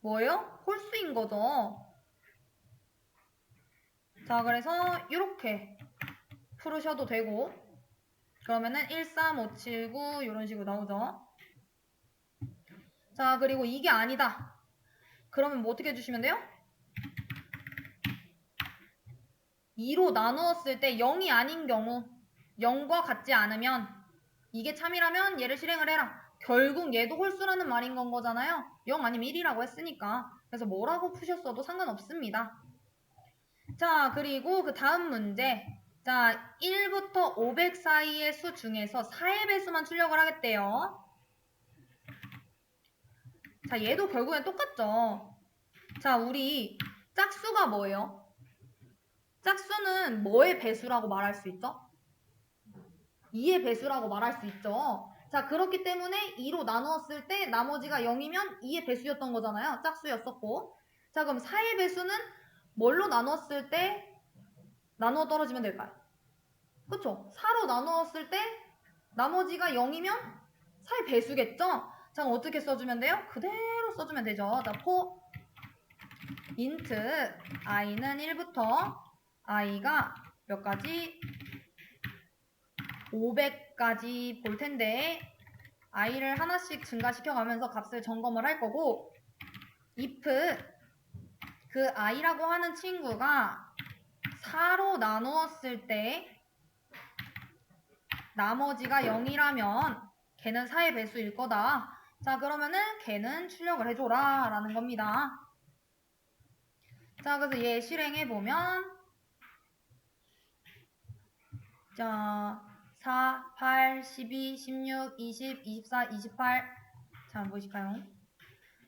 뭐예요? 홀수인 거죠. 자, 그래서 이렇게 풀으셔도 되고 그러면은 1, 3, 5, 7, 9 이런 식으로 나오죠. 자, 그리고 이게 아니다. 그러면 뭐 어떻게 해주시면 돼요? 2로 나누었을 때 0이 아닌 경우 0과 같지 않으면 이게 참이라면 얘를 실행을 해라. 결국 얘도 홀수라는 말인 건 거잖아요. 0 아니면 1이라고 했으니까. 그래서 뭐라고 푸셨어도 상관없습니다. 자, 그리고 그 다음 문제. 자, 1부터 500 사이의 수 중에서 4의 배수만 출력을 하겠대요. 자, 얘도 결국엔 똑같죠. 자, 우리 짝수가 뭐예요? 짝수는 뭐의 배수라고 말할 수 있죠? 2의 배수라고 말할 수 있죠. 자, 그렇기 때문에 2로 나누었을 때 나머지가 0이면 2의 배수였던 거잖아요. 짝수였었고. 자, 그럼 4의 배수는 뭘로 나누었을 때 나누어 떨어지면 될까요? 그쵸? 4로 나누었을 때 나머지가 0이면 4의 배수겠죠? 자, 그럼 어떻게 써주면 돼요? 그대로 써주면 되죠. 자, int i는 1부터 i가 몇 가지? 500까지 볼 텐데 i를 하나씩 증가시켜 가면서 값을 점검을 할 거고 if 그 i라고 하는 친구가 4로 나누었을 때 나머지가 0이라면 걔는 4의 배수일 거다. 자, 그러면은 걔는 출력을 해줘라 라는 겁니다. 자, 그래서 얘 실행해보면 자, 4, 8, 12, 16, 20, 24, 28 자, 보실까요?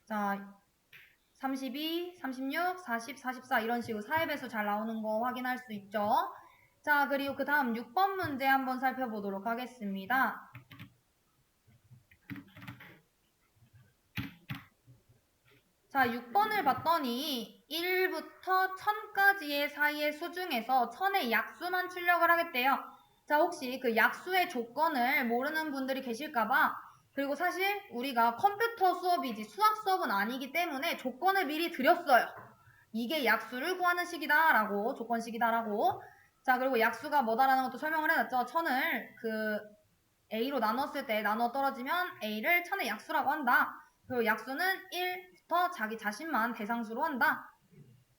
자, 32, 36, 40, 44 이런 식으로 4의 배수 잘 나오는 거 확인할 수 있죠. 자, 그리고 그 다음 6번 문제 한번 살펴보도록 하겠습니다. 자, 6번을 봤더니 1부터 1000까지의 사이의 수 중에서 1000의 약수만 출력을 하겠대요. 자, 혹시 그 약수의 조건을 모르는 분들이 계실까봐 그리고 사실 우리가 컴퓨터 수업이지 수학 수업은 아니기 때문에 조건을 미리 드렸어요. 이게 약수를 구하는 식이다 라고 조건식이다 라고. 자, 그리고 약수가 뭐다라는 것도 설명을 해놨죠. 1000을 그 A로 나눴을 때 나눠 떨어지면 A를 1000의 약수라고 한다. 그리고 약수는 1부터 자기 자신만 대상수로 한다.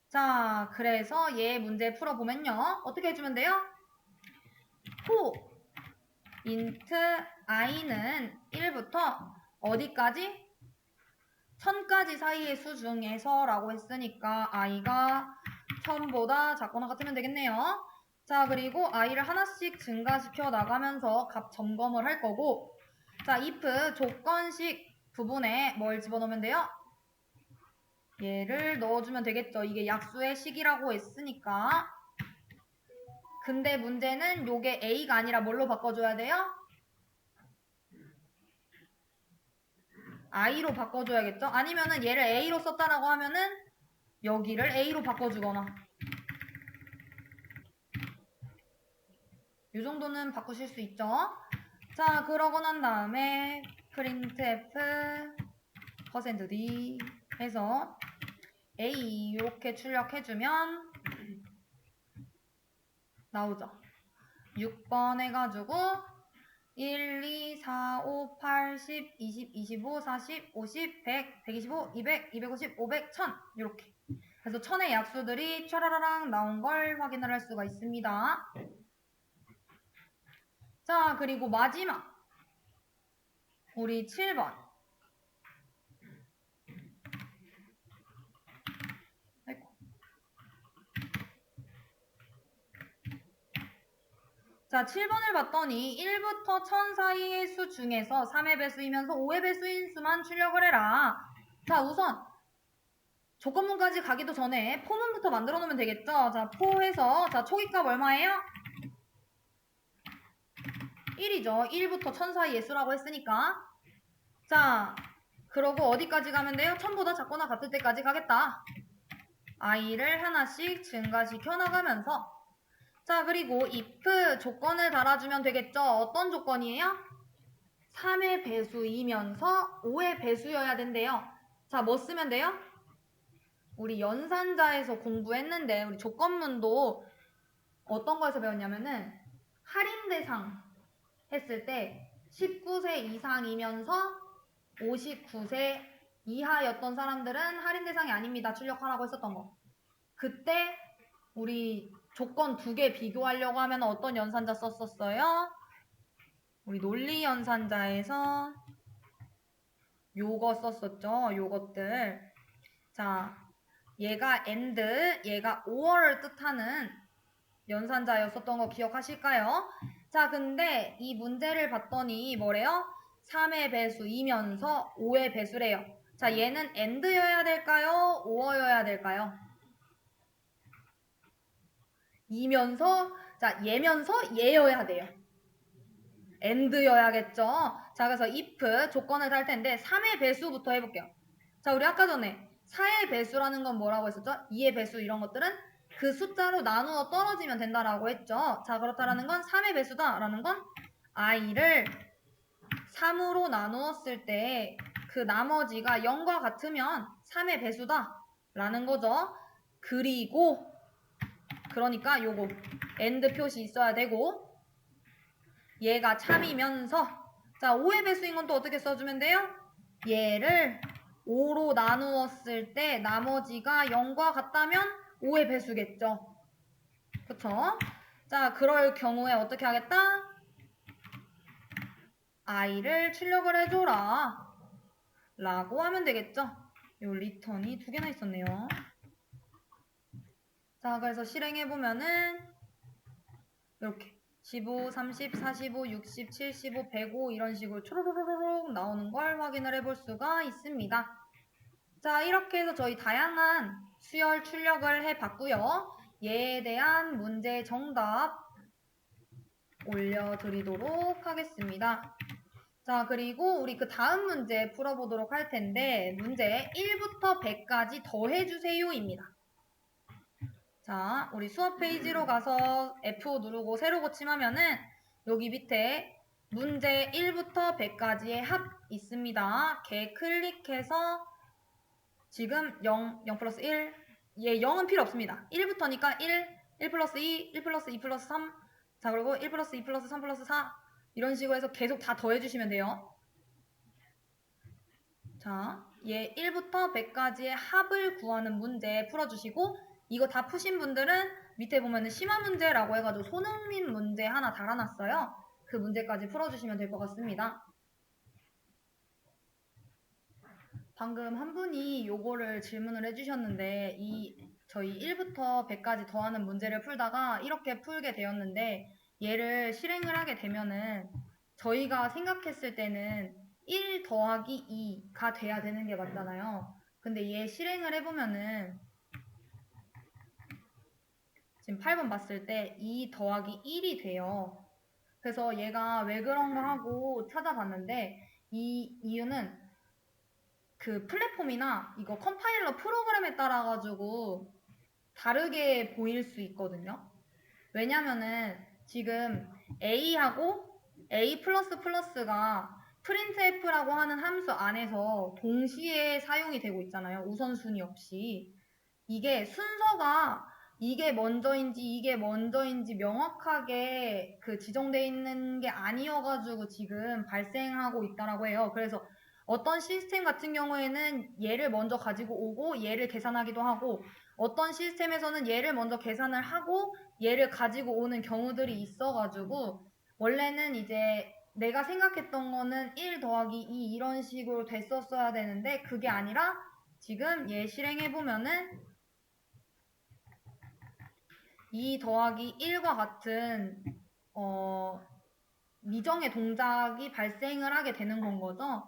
자, 그래서 얘 문제 풀어보면요. 어떻게 해주면 돼요? 호 int i는 1부터 어디까지? 1000까지 사이의 수 중에서 라고 했으니까 i가 1000보다 작거나 같으면 되겠네요. 자, 그리고 i를 하나씩 증가시켜 나가면서 값 점검을 할 거고 자, if 조건식 부분에 뭘 집어넣으면 돼요? 얘를 넣어주면 되겠죠. 이게 약수의 식이라고 했으니까. 근데 문제는 요게 a가 아니라 뭘로 바꿔줘야 돼요? i로 바꿔줘야겠죠? 아니면은 얘를 a로 썼다라고 하면은 여기를 a로 바꿔주거나 이 정도는 바꾸실 수 있죠? 자, 그러고 난 다음에 printf %d 해서 a 이렇게 출력해주면 나오죠. 6번 해가지고 1, 2, 4, 5, 8, 10, 20, 25, 40, 50, 100, 125, 200, 250, 500, 1000 이렇게. 그래서 1000의 약수들이 촤라라랑 나온 걸 확인을 할 수가 있습니다. 자, 그리고 마지막 우리 7번. 자, 7번을 봤더니 1부터 1000 사이의 수 중에서 3의 배수이면서 5의 배수인 수만 출력을 해라. 자, 우선 조건문까지 가기도 전에 포문부터 만들어 놓으면 되겠죠. 자, 포해서 자, 초기값 얼마예요? 1이죠. 1부터 1000 사이의 수라고 했으니까. 자, 그러고 어디까지 가면 돼요? 1000보다 작거나 같을 때까지 가겠다. i를 하나씩 증가시켜 나가면서 자, 그리고 if 조건을 달아주면 되겠죠. 어떤 조건이에요? 3의 배수이면서 5의 배수여야 된대요. 자, 뭐 쓰면 돼요? 우리 연산자에서 공부했는데 우리 조건문도 어떤 거에서 배웠냐면은 할인 대상 했을 때 19세 이상이면서 59세 이하였던 사람들은 할인 대상이 아닙니다. 출력하라고 했었던 거. 그때 우리 조건 2개 비교하려고 하면 어떤 연산자 썼었어요? 우리 논리 연산자에서 요거 썼었죠. 요것들. 자, 얘가 and, 얘가 or를 뜻하는 연산자였었던 거 기억하실까요? 자, 근데 이 문제를 봤더니 뭐래요? 3의 배수이면서 5의 배수래요. 자, 얘는 and여야 될까요? or여야 될까요? 이면서, 자, 얘면서 얘여야 돼요. and여야겠죠? 자, 그래서 if 조건을 달 텐데 3의 배수부터 해볼게요. 자, 우리 아까 전에 4의 배수라는 건 뭐라고 했었죠? 2의 배수 이런 것들은 그 숫자로 나누어 떨어지면 된다라고 했죠. 자, 그렇다라는 건 3의 배수다라는 건 i를 3으로 나누었을 때 그 나머지가 0과 같으면 3의 배수다라는 거죠. 그리고 그러니까 요거 AND 표시 있어야 되고 얘가 참이면서 자 5의 배수인 건 또 어떻게 써주면 돼요? 얘를 5로 나누었을 때 나머지가 0과 같다면 5의 배수겠죠. 그쵸? 자 그럴 경우에 어떻게 하겠다? i를 출력을 해줘라 라고 하면 되겠죠. 요 리턴이 두 개나 있었네요. 자 그래서 실행해보면은 이렇게 15, 30, 45, 60, 75, 105 이런 식으로 초로로로록 나오는 걸 확인을 해볼 수가 있습니다. 자 이렇게 해서 저희 다양한 수열 출력을 해봤고요. 얘에 대한 문제 정답 올려드리도록 하겠습니다. 자 그리고 우리 그 다음 문제 풀어보도록 할 텐데 문제 1부터 100까지 더해주세요입니다. 자 우리 수업 페이지로 가서 F5 누르고 새로 고침하면은 여기 밑에 문제 1부터 100까지의 합 있습니다. 걔 클릭해서 지금 0, 0 플러스 1 얘 0은 필요 없습니다. 1부터니까 1 플러스 2, 1 플러스 2 플러스 3 자 그리고 1 플러스 2 플러스 3 플러스 4 이런 식으로 해서 계속 다 더해주시면 돼요. 자, 얘 1부터 100까지의 합을 구하는 문제 풀어주시고 이거 다 푸신 분들은 밑에 보면은 심화 문제라고 해가지고 손흥민 문제 하나 달아놨어요. 그 문제까지 풀어주시면 될 것 같습니다. 방금 한 분이 요거를 질문을 해주셨는데 저희 1부터 100까지 더하는 문제를 풀다가 이렇게 풀게 되었는데 얘를 실행을 하게 되면은 저희가 생각했을 때는 1 더하기 2가 돼야 되는 게 맞잖아요. 근데 얘 실행을 해보면은 지금 8번 봤을 때 2 더하기 1이 돼요. 그래서 얘가 왜 그런가 하고 찾아봤는데 이 이유는 그 플랫폼이나 이거 컴파일러 프로그램에 따라 가지고 다르게 보일 수 있거든요. 왜냐면은 지금 A하고 A++가 printf라고 하는 함수 안에서 동시에 사용이 되고 있잖아요. 우선순위 없이. 이게 순서가 이게 먼저인지 명확하게 그 지정되어 있는 게 아니어가지고 지금 발생하고 있다라고 해요. 그래서 어떤 시스템 같은 경우에는 얘를 먼저 가지고 오고 얘를 계산하기도 하고 어떤 시스템에서는 얘를 먼저 계산을 하고 얘를 가지고 오는 경우들이 있어가지고 원래는 이제 내가 생각했던 거는 1 더하기 2 이런 식으로 됐었어야 되는데 그게 아니라 지금 얘 실행해보면은 2 더하기 1과 같은 미정의 동작이 발생을 하게 되는 건 거죠.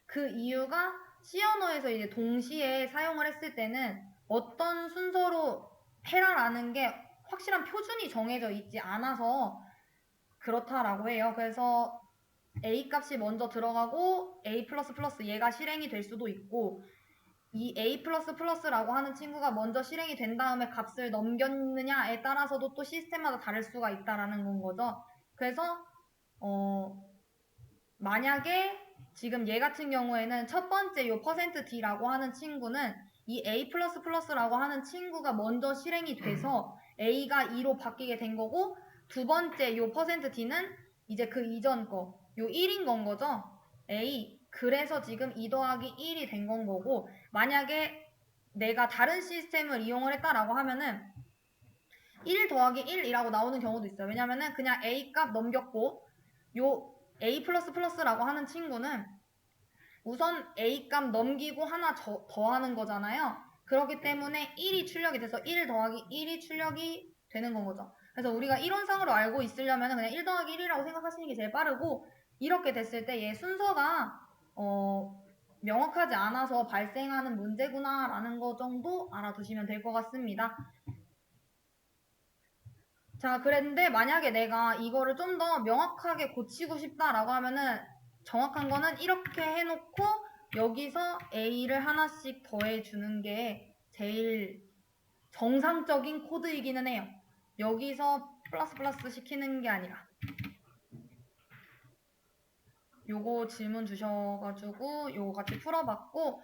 그 이유가 C 언어에서 이제 동시에 사용을 했을 때는 어떤 순서로 해라라는 게 확실한 표준이 정해져 있지 않아서 그렇다라고 해요. 그래서 A 값이 먼저 들어가고 A++ 얘가 실행이 될 수도 있고 이 A++라고 하는 친구가 먼저 실행이 된 다음에 값을 넘겼느냐에 따라서도 또 시스템마다 다를 수가 있다라는 건 거죠. 그래서 만약에 지금 얘 같은 경우에는 첫 번째 요 %D라고 하는 친구는 이 A++라고 하는 친구가 먼저 실행이 돼서 A가 2로 바뀌게 된 거고 두 번째 요 %D는 이제 그 이전 거, 요 1인 건 거죠. A. 그래서 지금 2 더하기 1이 된 건 거고 만약에 내가 다른 시스템을 이용을 했다라고 하면은 1 더하기 1이라고 나오는 경우도 있어요. 왜냐면은 그냥 A 값 넘겼고 요 A++라고 하는 친구는 우선 A 값 넘기고 하나 더하는 거잖아요. 그렇기 때문에 1이 출력이 돼서 1 더하기 1이 출력이 되는 건 거죠. 그래서 우리가 이론상으로 알고 있으려면 그냥 1 더하기 1이라고 생각하시는 게 제일 빠르고 이렇게 됐을 때 얘 순서가 명확하지 않아서 발생하는 문제구나 라는 거 정도 알아두시면 될 것 같습니다. 자, 그랬는데 만약에 내가 이거를 좀 더 명확하게 고치고 싶다라고 하면은 정확한 거는 이렇게 해놓고 여기서 A를 하나씩 더해주는 게 제일 정상적인 코드이기는 해요. 여기서 플러스 시키는 게 아니라. 요거 질문 주셔가지고 요거 같이 풀어봤고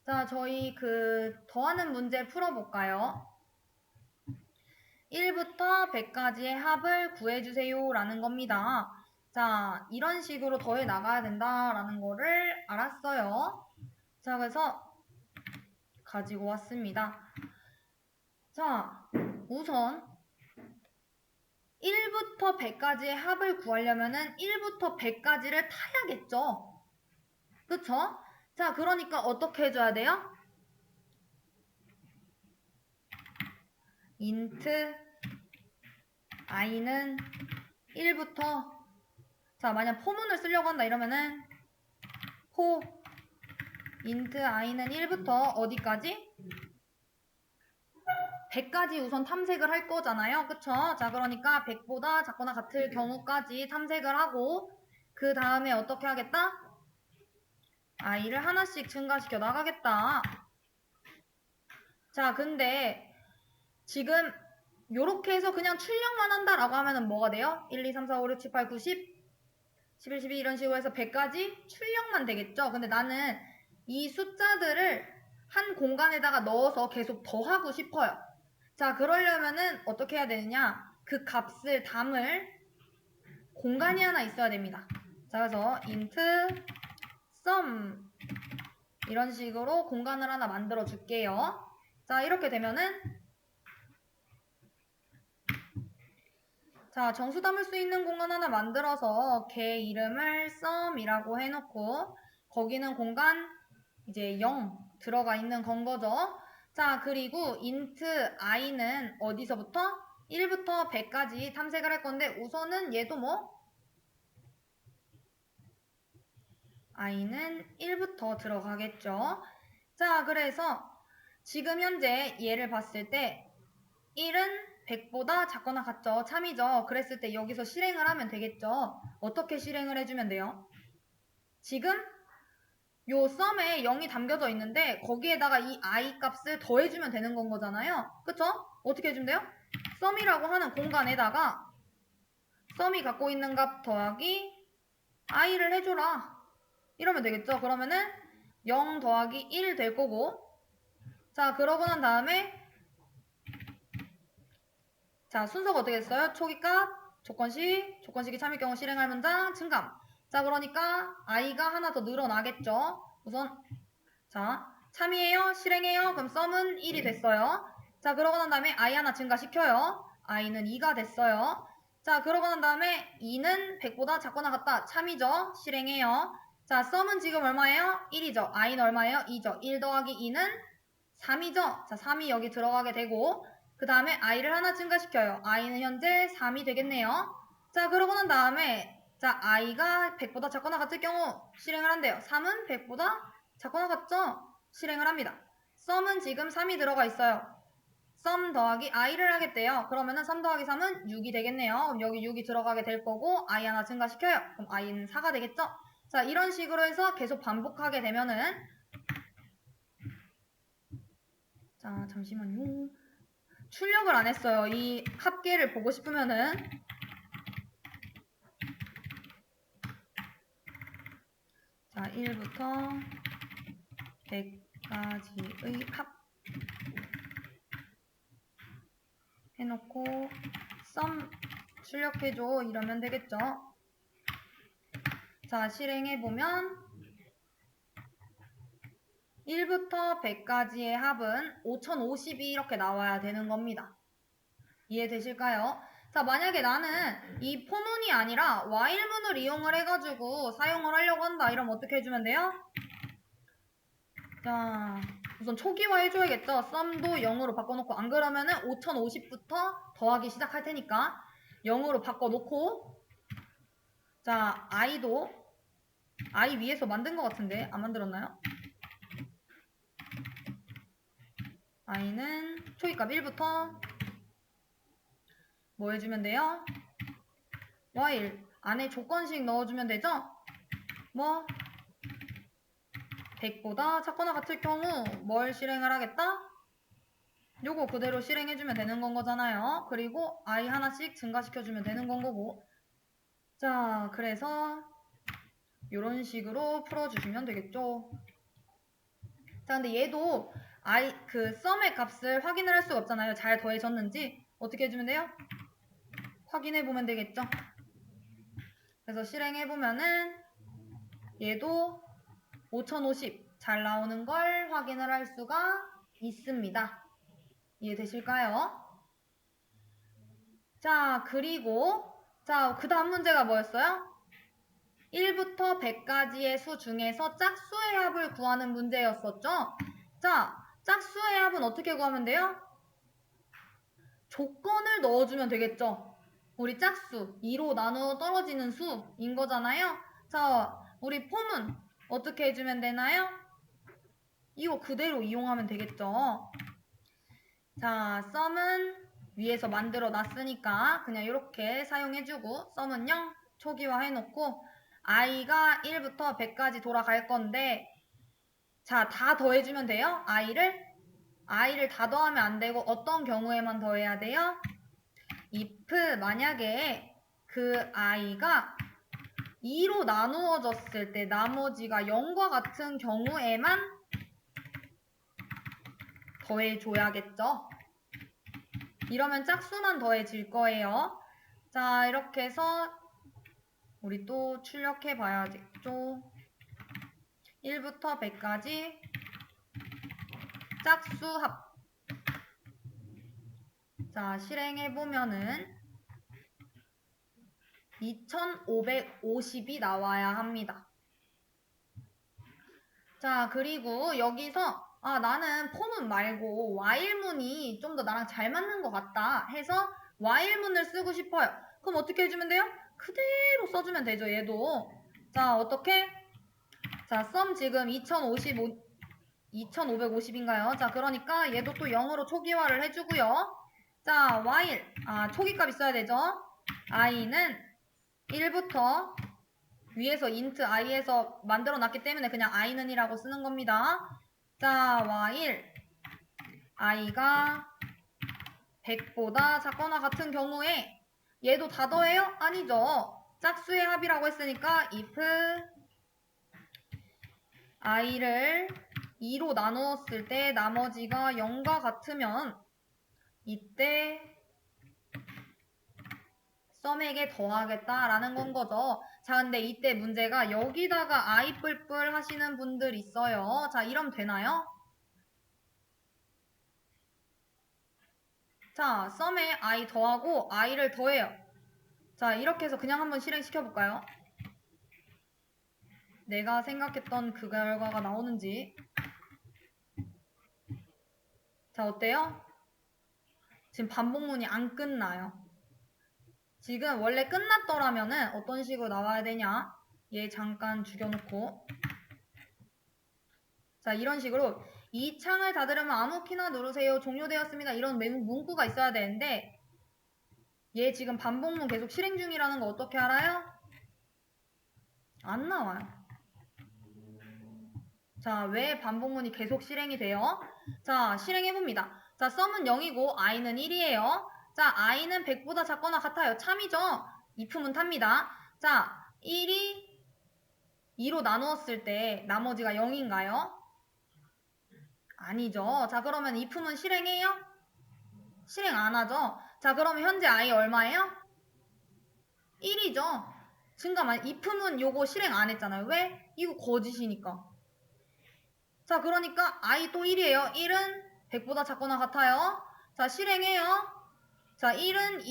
자, 저희 더하는 문제 풀어볼까요? 1부터 100까지의 합을 구해주세요 라는 겁니다. 자, 이런 식으로 더해 나가야 된다라는 거를 알았어요. 자, 그래서 가지고 왔습니다. 자, 우선 1부터 100까지의 합을 구하려면은 1부터 100까지를 타야겠죠? 그쵸? 자, 그러니까 어떻게 해줘야 돼요? int i는 1부터, 자, 만약 포문을 쓰려고 한다 이러면은 포 int i는 1부터 어디까지? 100까지 우선 탐색을 할 거잖아요. 그쵸? 자, 그러니까 100보다 작거나 같을 경우까지 탐색을 하고 그 다음에 어떻게 하겠다? i를 하나씩 증가시켜 나가겠다. 자, 근데 지금 요렇게 해서 그냥 출력만 한다라고 하면은 뭐가 돼요? 1, 2, 3, 4, 5, 6, 7, 8, 9, 10, 11, 12 이런 식으로 해서 100까지 출력만 되겠죠? 근데 나는 이 숫자들을 한 공간에다가 넣어서 계속 더하고 싶어요. 자, 그러려면은 어떻게 해야 되느냐? 그 값을 담을 공간이 하나 있어야 됩니다. 자, 그래서 int sum 이런 식으로 공간을 하나 만들어 줄게요. 자, 이렇게 되면은 자, 정수 담을 수 있는 공간 하나 만들어서 걔 이름을 sum이라고 해놓고 거기는 공간 이제 0 들어가 있는 건 거죠. 자, 그리고 int i는 어디서부터? 1부터 100까지 탐색을 할 건데 우선은 얘도 뭐? i는 1부터 들어가겠죠. 자, 그래서 지금 현재 얘를 봤을 때 1은 100보다 작거나 같죠. 참이죠. 그랬을 때 여기서 실행을 하면 되겠죠. 어떻게 실행을 해주면 돼요? 지금 요 썸에 0이 담겨져 있는데 거기에다가 이 i 값을 더해주면 되는 건 거잖아요. 그쵸? 어떻게 해주면 돼요? 썸이라고 하는 공간에다가 썸이 갖고 있는 값 더하기 i를 해줘라. 이러면 되겠죠? 그러면은 0 더하기 1 될 거고 자, 그러고 난 다음에 자, 순서가 어떻게 됐어요? 초기값, 조건식이 참일 경우 실행할 문장, 증감. 자, 그러니까 i가 하나 더 늘어나겠죠? 우선 자, 참이에요? 실행해요? 그럼 썸은 1이 됐어요. 자, 그러고 난 다음에 i 하나 증가시켜요. i는 2가 됐어요. 자, 그러고 난 다음에 2는 100보다 작거나 같다. 참이죠? 실행해요. 자, 썸은 지금 얼마예요? 1이죠. i는 얼마예요? 2죠. 1 더하기 2는 3이죠. 자, 3이 여기 들어가게 되고 그 다음에 i를 하나 증가시켜요. i는 현재 3이 되겠네요. 자, 그러고 난 다음에 자, i가 100보다 작거나 같을 경우 실행을 한대요. 3은 100보다 작거나 같죠? 실행을 합니다. sum은 지금 3이 들어가 있어요. sum 더하기 i를 하겠대요. 그러면은 3 더하기 3은 6이 되겠네요. 그럼 여기 6이 들어가게 될 거고 i 하나 증가시켜요. 그럼 i는 4가 되겠죠? 자, 이런 식으로 해서 계속 반복하게 되면은 자, 잠시만요. 출력을 안 했어요. 이 합계를 보고 싶으면은 자, 1부터 100까지의 합 해놓고 sum 출력해줘 이러면 되겠죠. 자, 실행해보면 1부터 100까지의 합은 5050이 이렇게 나와야 되는 겁니다. 이해되실까요? 자, 만약에 나는 이 포문이 아니라 while문을 이용을 해가지고 사용을 하려고 한다. 이러면 어떻게 해주면 돼요? 자, 우선 초기화 해줘야겠죠. 썸도 0으로 바꿔놓고 안 그러면은 5050부터 더하기 시작할 테니까 0으로 바꿔놓고 자, i도 i 위에서 만든 것 같은데 안 만들었나요? i는 초기값 1부터 뭐 해주면 돼요? while 안에 조건식 넣어주면 되죠? 뭐 100보다 작거나 같을 경우 뭘 실행을 하겠다? 요거 그대로 실행해주면 되는 건 거잖아요. 그리고 i 하나씩 증가시켜주면 되는 건 거고 자, 그래서 이런 식으로 풀어주시면 되겠죠. 자, 근데 얘도 그 썸의 값을 확인을 할 수가 없잖아요. 잘 더해졌는지. 어떻게 해주면 돼요? 확인해보면 되겠죠? 그래서 실행해보면은 얘도 5050 잘 나오는 걸 확인을 할 수가 있습니다. 이해되실까요? 자, 그리고 그 다음 문제가 뭐였어요? 1부터 100까지의 수 중에서 짝수의 합을 구하는 문제였었죠? 자, 짝수의 합은 어떻게 구하면 돼요? 조건을 넣어주면 되겠죠? 우리 짝수, 2로 나누어 떨어지는 수인 거잖아요? 자, 우리 폼은 어떻게 해주면 되나요? 이거 그대로 이용하면 되겠죠? 자, 썸은 위에서 만들어 놨으니까 그냥 이렇게 사용해주고 썸은 0 초기화 해놓고 i가 1부터 100까지 돌아갈 건데 자, 다 더해주면 돼요? i를 다 더하면 안 되고 어떤 경우에만 더해야 돼요? if 만약에 그 i가 2로 나누어졌을 때 나머지가 0과 같은 경우에만 더해줘야겠죠? 이러면 짝수만 더해질 거예요. 자, 이렇게 해서 우리 또 출력해 봐야겠죠? 1부터 100까지 짝수합. 자, 실행해 보면은 2550이 나와야 합니다. 자, 그리고 여기서 나는 폼은 말고 while문이 좀 더 나랑 잘 맞는 것 같다 해서 while문을 쓰고 싶어요. 그럼 어떻게 해주면 돼요? 그대로 써주면 되죠, 얘도. 자, 어떻게? 자, 썸 지금 2550인가요? 자, 그러니까 얘도 또 0으로 초기화를 해주고요. 자, while, 초기값 있어야 되죠? i는 1부터 위에서 int i에서 만들어 놨기 때문에 그냥 i는 이라고 쓰는 겁니다. 자, while i가 100보다 작거나 같은 경우에 얘도 다 더해요? 아니죠. 짝수의 합이라고 했으니까 if i를 2로 나누었을 때 나머지가 0과 같으면 이때 썸에게 더하겠다라는 건 거죠. 자, 근데 이때 문제가 여기다가 i 뿔뿔 하시는 분들 있어요. 자, 이러면 되나요? 자, 썸에 i 더하고 i를 더해요. 자, 이렇게 해서 그냥 한번 실행시켜 볼까요? 내가 생각했던 그 결과가 나오는지. 자, 어때요? 지금 반복문이 안 끝나요. 지금 원래 끝났더라면은 어떤 식으로 나와야 되냐? 얘 잠깐 죽여놓고. 자, 이런 식으로 이 창을 닫으려면 아무 키나 누르세요. 종료되었습니다. 이런 문구가 있어야 되는데 얘 지금 반복문 계속 실행 중이라는 거 어떻게 알아요? 안 나와요. 자, 왜 반복문이 계속 실행이 돼요? 자, 실행해봅니다. 자, 썸은 0이고 i는 1이에요. 자, i는 100보다 작거나 같아요. 참이죠? if문 탑니다. 자, 1이 2로 나누었을 때 나머지가 0인가요? 아니죠. 자, 그러면 if문 실행해요? 실행 안 하죠? 자, 그러면 현재 i 얼마예요? 1이죠. 증가만 if문 요거 실행 안 했잖아요. 왜? 이거 거짓이니까. 자, 그러니까 i 또 1이에요. 1은 100보다 작거나 같아요. 자, 실행해요. 자, 1은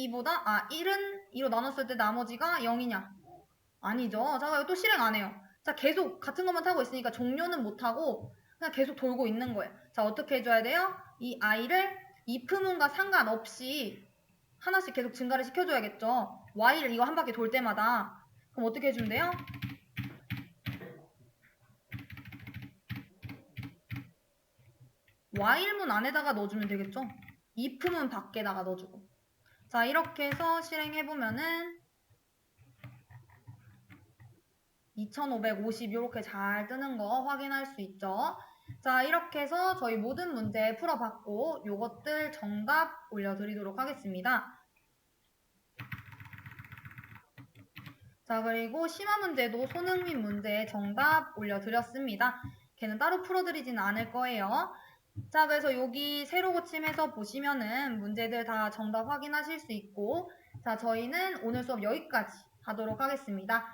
2로 나눴을 때 나머지가 0이냐? 아니죠. 자, 이거 또 실행 안 해요. 자, 계속 같은 것만 타고 있으니까 종료는 못하고 그냥 계속 돌고 있는 거예요. 자, 어떻게 해줘야 돼요? 이 i를 if문과 상관없이 하나씩 계속 증가를 시켜줘야겠죠. while 이거 한 바퀴 돌 때마다. 그럼 어떻게 해주면 돼요? while문 안에다가 넣어주면 되겠죠. if문 밖에다가 넣어주고. 자, 이렇게 해서 실행해보면은 2550 이렇게 잘 뜨는 거 확인할 수 있죠. 자, 이렇게 해서 저희 모든 문제 풀어봤고 요것들 정답 올려드리도록 하겠습니다. 자, 그리고 심화 문제도 손흥민 문제 정답 올려드렸습니다. 걔는 따로 풀어드리지는 않을 거예요. 자, 그래서 여기 세로 고침해서 보시면은 문제들 다 정답 확인하실 수 있고, 자, 저희는 오늘 수업 여기까지 하도록 하겠습니다.